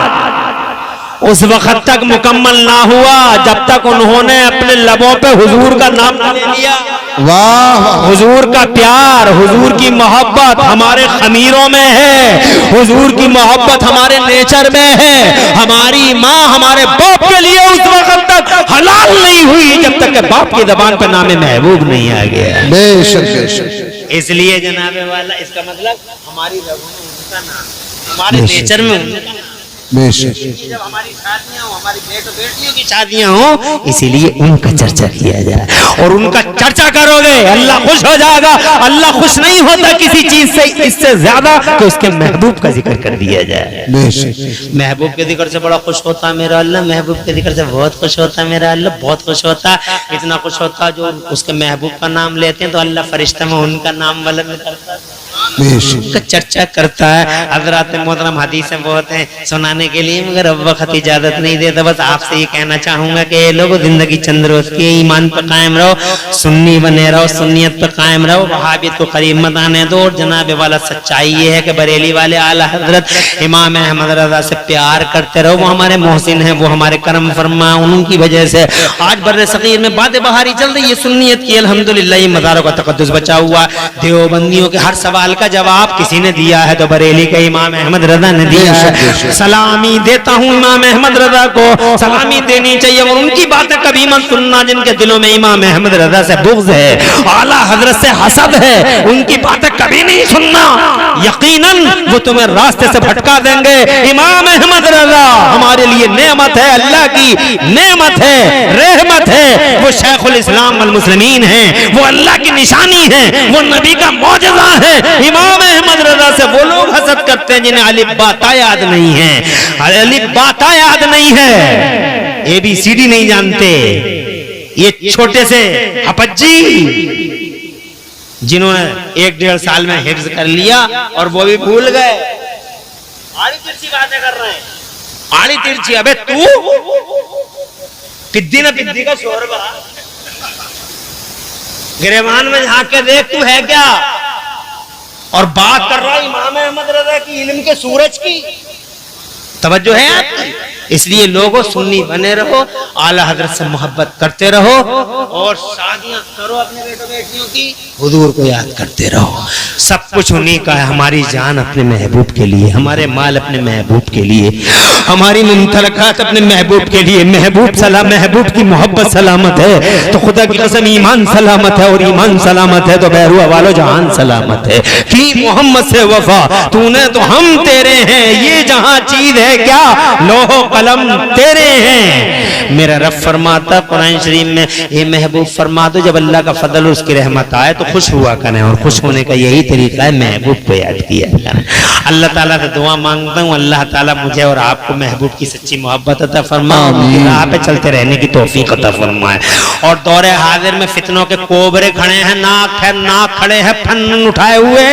उस वक्त तक मुकम्मल ना हुआ जब तक उन्होंने अपने लबों पे हुजूर का नाम ले लिया। वाह वाह, हुजूर का प्यार, हुजूर की मोहब्बत हमारे खमीरों में है, हुजूर की मोहब्बत हमारे नेचर में है। हमारी माँ हमारे बाप के लिए उस वक्त तक हलाल नहीं हुई जब तक के बाप की जबान पर नाम महबूब नहीं आ गया। बेशक बेशक। इसलिए जनाबे वाला, इसका मतलब हमारी रगों में उनका नाम, हमारे नेचर में उनका नाम। बेशक। जब हमारी शादियां हो, हमारी बेटियों की शादियां हो, इसीलिए उनका चर्चा किया जाए। और उनका चर्चा करोगे अल्लाह खुश हो जाएगा। अल्लाह खुश नहीं होता किसी चीज से इससे ज्यादा कि उसके महबूब का जिक्र कर दिया जाए। बेशक। महबूब के जिक्र से बड़ा खुश होता है मेरा अल्लाह, महबूब के जिक्र से बहुत खुश होता है मेरा अल्लाह, बहुत खुश होता है। इतना खुश होता है जो उसके महबूब का नाम लेते हैं तो अल्लाह फरिश्ता में उनका नाम बुलंद करता है, बेशक। चर्चा करता है। हजरत मोहतरम हदीसें बहुत हैं सुनाने के लिए, मगर अब वक्त इजाजत नहीं देता। बस आपसे ये कहना चाहूंगा कि लोगों, जिंदगी चंद रोज की, ईमान पर कायम रहो, सुन्नी बने रहो, सुन्नियत पर कायम रहो, वहाबियत को करीब मत आने दो। और जनाब वाला सच्चाई ये है कि बरेली वाले आला हजरत इमाम अहमद रजा से प्यार करते रहो। वो हमारे मोहसिन हैं, वो हमारे करम फरमा, उनकी वजह से आज बर्रे सगीर में बातें बहारी चल रही है सुन्नियत की। अल्हम्दुलिल्लाह ये मज़ारों का तक़द्दुस बचा हुआ। देवबंदियों के हर सवाल का जवाब किसी ने दिया है तो बरेली के इमाम अहमद रजा ने दिया है। सलामी देता हूँ इमाम अहमद रजा को, सलामी देनी चाहिए। और उनकी बातें कभी मत सुनना जिनके दिलों में इमाम अहमद रजा से बुग़्ज़ है, आला हजरत से हसद है, उनकी बातें कभी नहीं सुनना। यकीनन वो तुम्हें रास्ते से भटका देंगे। इमाम अहमद रजा हमारे लिए नेमत है, अल्लाह की नेमत है, रहमत है। वो शेखुल इस्लाम वल मुस्लिमीन है, वो अल्लाह की निशानी है, वो नबी का मौजज़ा है। इमाम अहमद रजा से वो लोग हसद करते हैं जिन्हें अलिफ बाता याद नहीं है, अलिफ बाता याद नहीं है, ABCD नहीं जानते। ये छोटे से हपज्जी जिन्होंने 1-1.5 साल में हिफ्ज कर लिया और वो भी भूल गए। आड़ी तिरछी बातें कर रहे हैं, आड़ी तिरछी। अबे तू पिद्दी ना पिद्दी का शोर बड़ा, गिरेबान में झांक के देख तू है क्या। और बात कर रहा है इमाम अहमद रजा की, इल्म के सूरज की। तवज्जो है आपकी? इसलिए लोगों सुन्नी बने रहो, आला हजरत से मोहब्बत करते रहो और शादियां करो अपने बेटों बेटियों की, हुजूर को याद करते रहो। सब कुछ उन्हीं का है। हमारी जान अपने महबूब के लिए, हमारे माल अपने महबूब के लिए, हमारी मुमतलकात अपने महबूब के लिए। महबूब की मोहब्बत सलामत है तो खुदा की कसम ईमान सलामत है, और ईमान सलामत है तो बहरूआ वालो जहान सलामत है। कि मोहम्मद से वफा तूने तो हम तेरे हैं, ये जहां चीज है क्या लोहो कलम तेरे हैं। मेरा रब फरमाता कुरान शरीफ में, ये महबूब फरमा दो जब अल्लाह का फजल और उसकी रहमत आए तो खुश हुआ करें, और खुश होने का यही तरीका है महबूब को याद किया करें। अल्लाह ताला से दुआ मांगता हूँ, अल्लाह ताला मुझे और आपको महबूब की सच्ची मोहब्बत अता फरमाए, उनकी राह पे चलते रहने की तौफीक अता फरमाए। और दौरे हाजिर में फितनों के कोबरे खड़े हैं, नाक खड़े हैं फन उठाए हुए,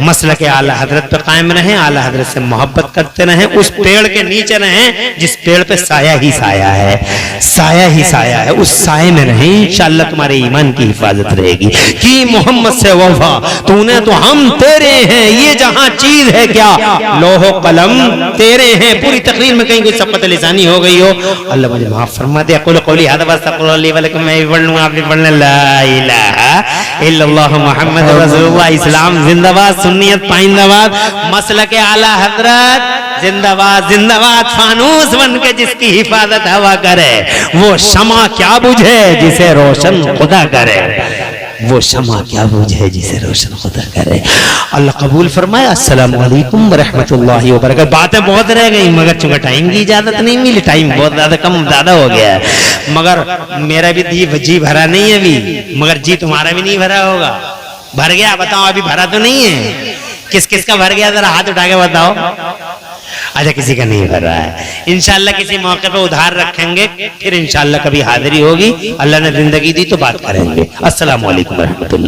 मसला के आला हजरत पे कायम रहें, आला हजरत से मोहब्बत करते रहें, उस पेड़ के नीचे रहें जिस पेड़ पे साया ही साया है, साया ही साया है, उस साये में रहें, इंशाअल्लाह तुम्हारे ईमान की हिफाजत रहेगी। कि मोहम्मद से वफा तूने तो हम तेरे हैं, ये जहां चीज है क्या लोहो कलम तेरे हैं। पूरी तकरीर में कहीं कोई सबकत लिसानी हो गई हो, अल्लाह मुझे माफ फरमा दे। अक़ूलु क़ौली हाज़ा व अस्तग़फ़िरुल्लाह ली व लकुम। मैं भी पढ़ लूं, आप भी पढ़ लें। ला इलाहा इल्लल्लाह मुहम्मद रसूलुल्लाह। इस्लाम जिंदाबाद, सुन्नियत पाइंदाबाद, मसलक आला हजरत जिंदाबाद जिंदाबाद। फानूस बन के जिसकी हिफाजत हवा करे, वो शमा क्या बुझे जिसे रोशन खुदा करे, वो शमा क्या बुझे जिसे रोशन खुदा करे। अल्लाह कबूल फरमाए। अस्सलाम वालेकुम व रहमतुल्लाहि व बरकातहू। बातें बहुत रह गई मगर चूंकि टाइम की इजाजत नहीं मिली, टाइम बहुत ज्यादा हो गया है, मगर मेरा भी जी भरा नहीं है अभी, मगर जी तुम्हारा भी नहीं भरा होगा। भर गया? बताओ, अभी भरा तो नहीं है। किस किस का भर गया जरा हाथ उठा के बताओ। अच्छा, किसी का नहीं भर रहा है। इंशाअल्लाह किसी मौके पर उधार रखेंगे, फिर इंशाअल्लाह कभी हाजिरी होगी, अल्लाह ने जिंदगी दी तो बात करेंगे। अस्सलाम वालेकुम रहमतुल्लाह।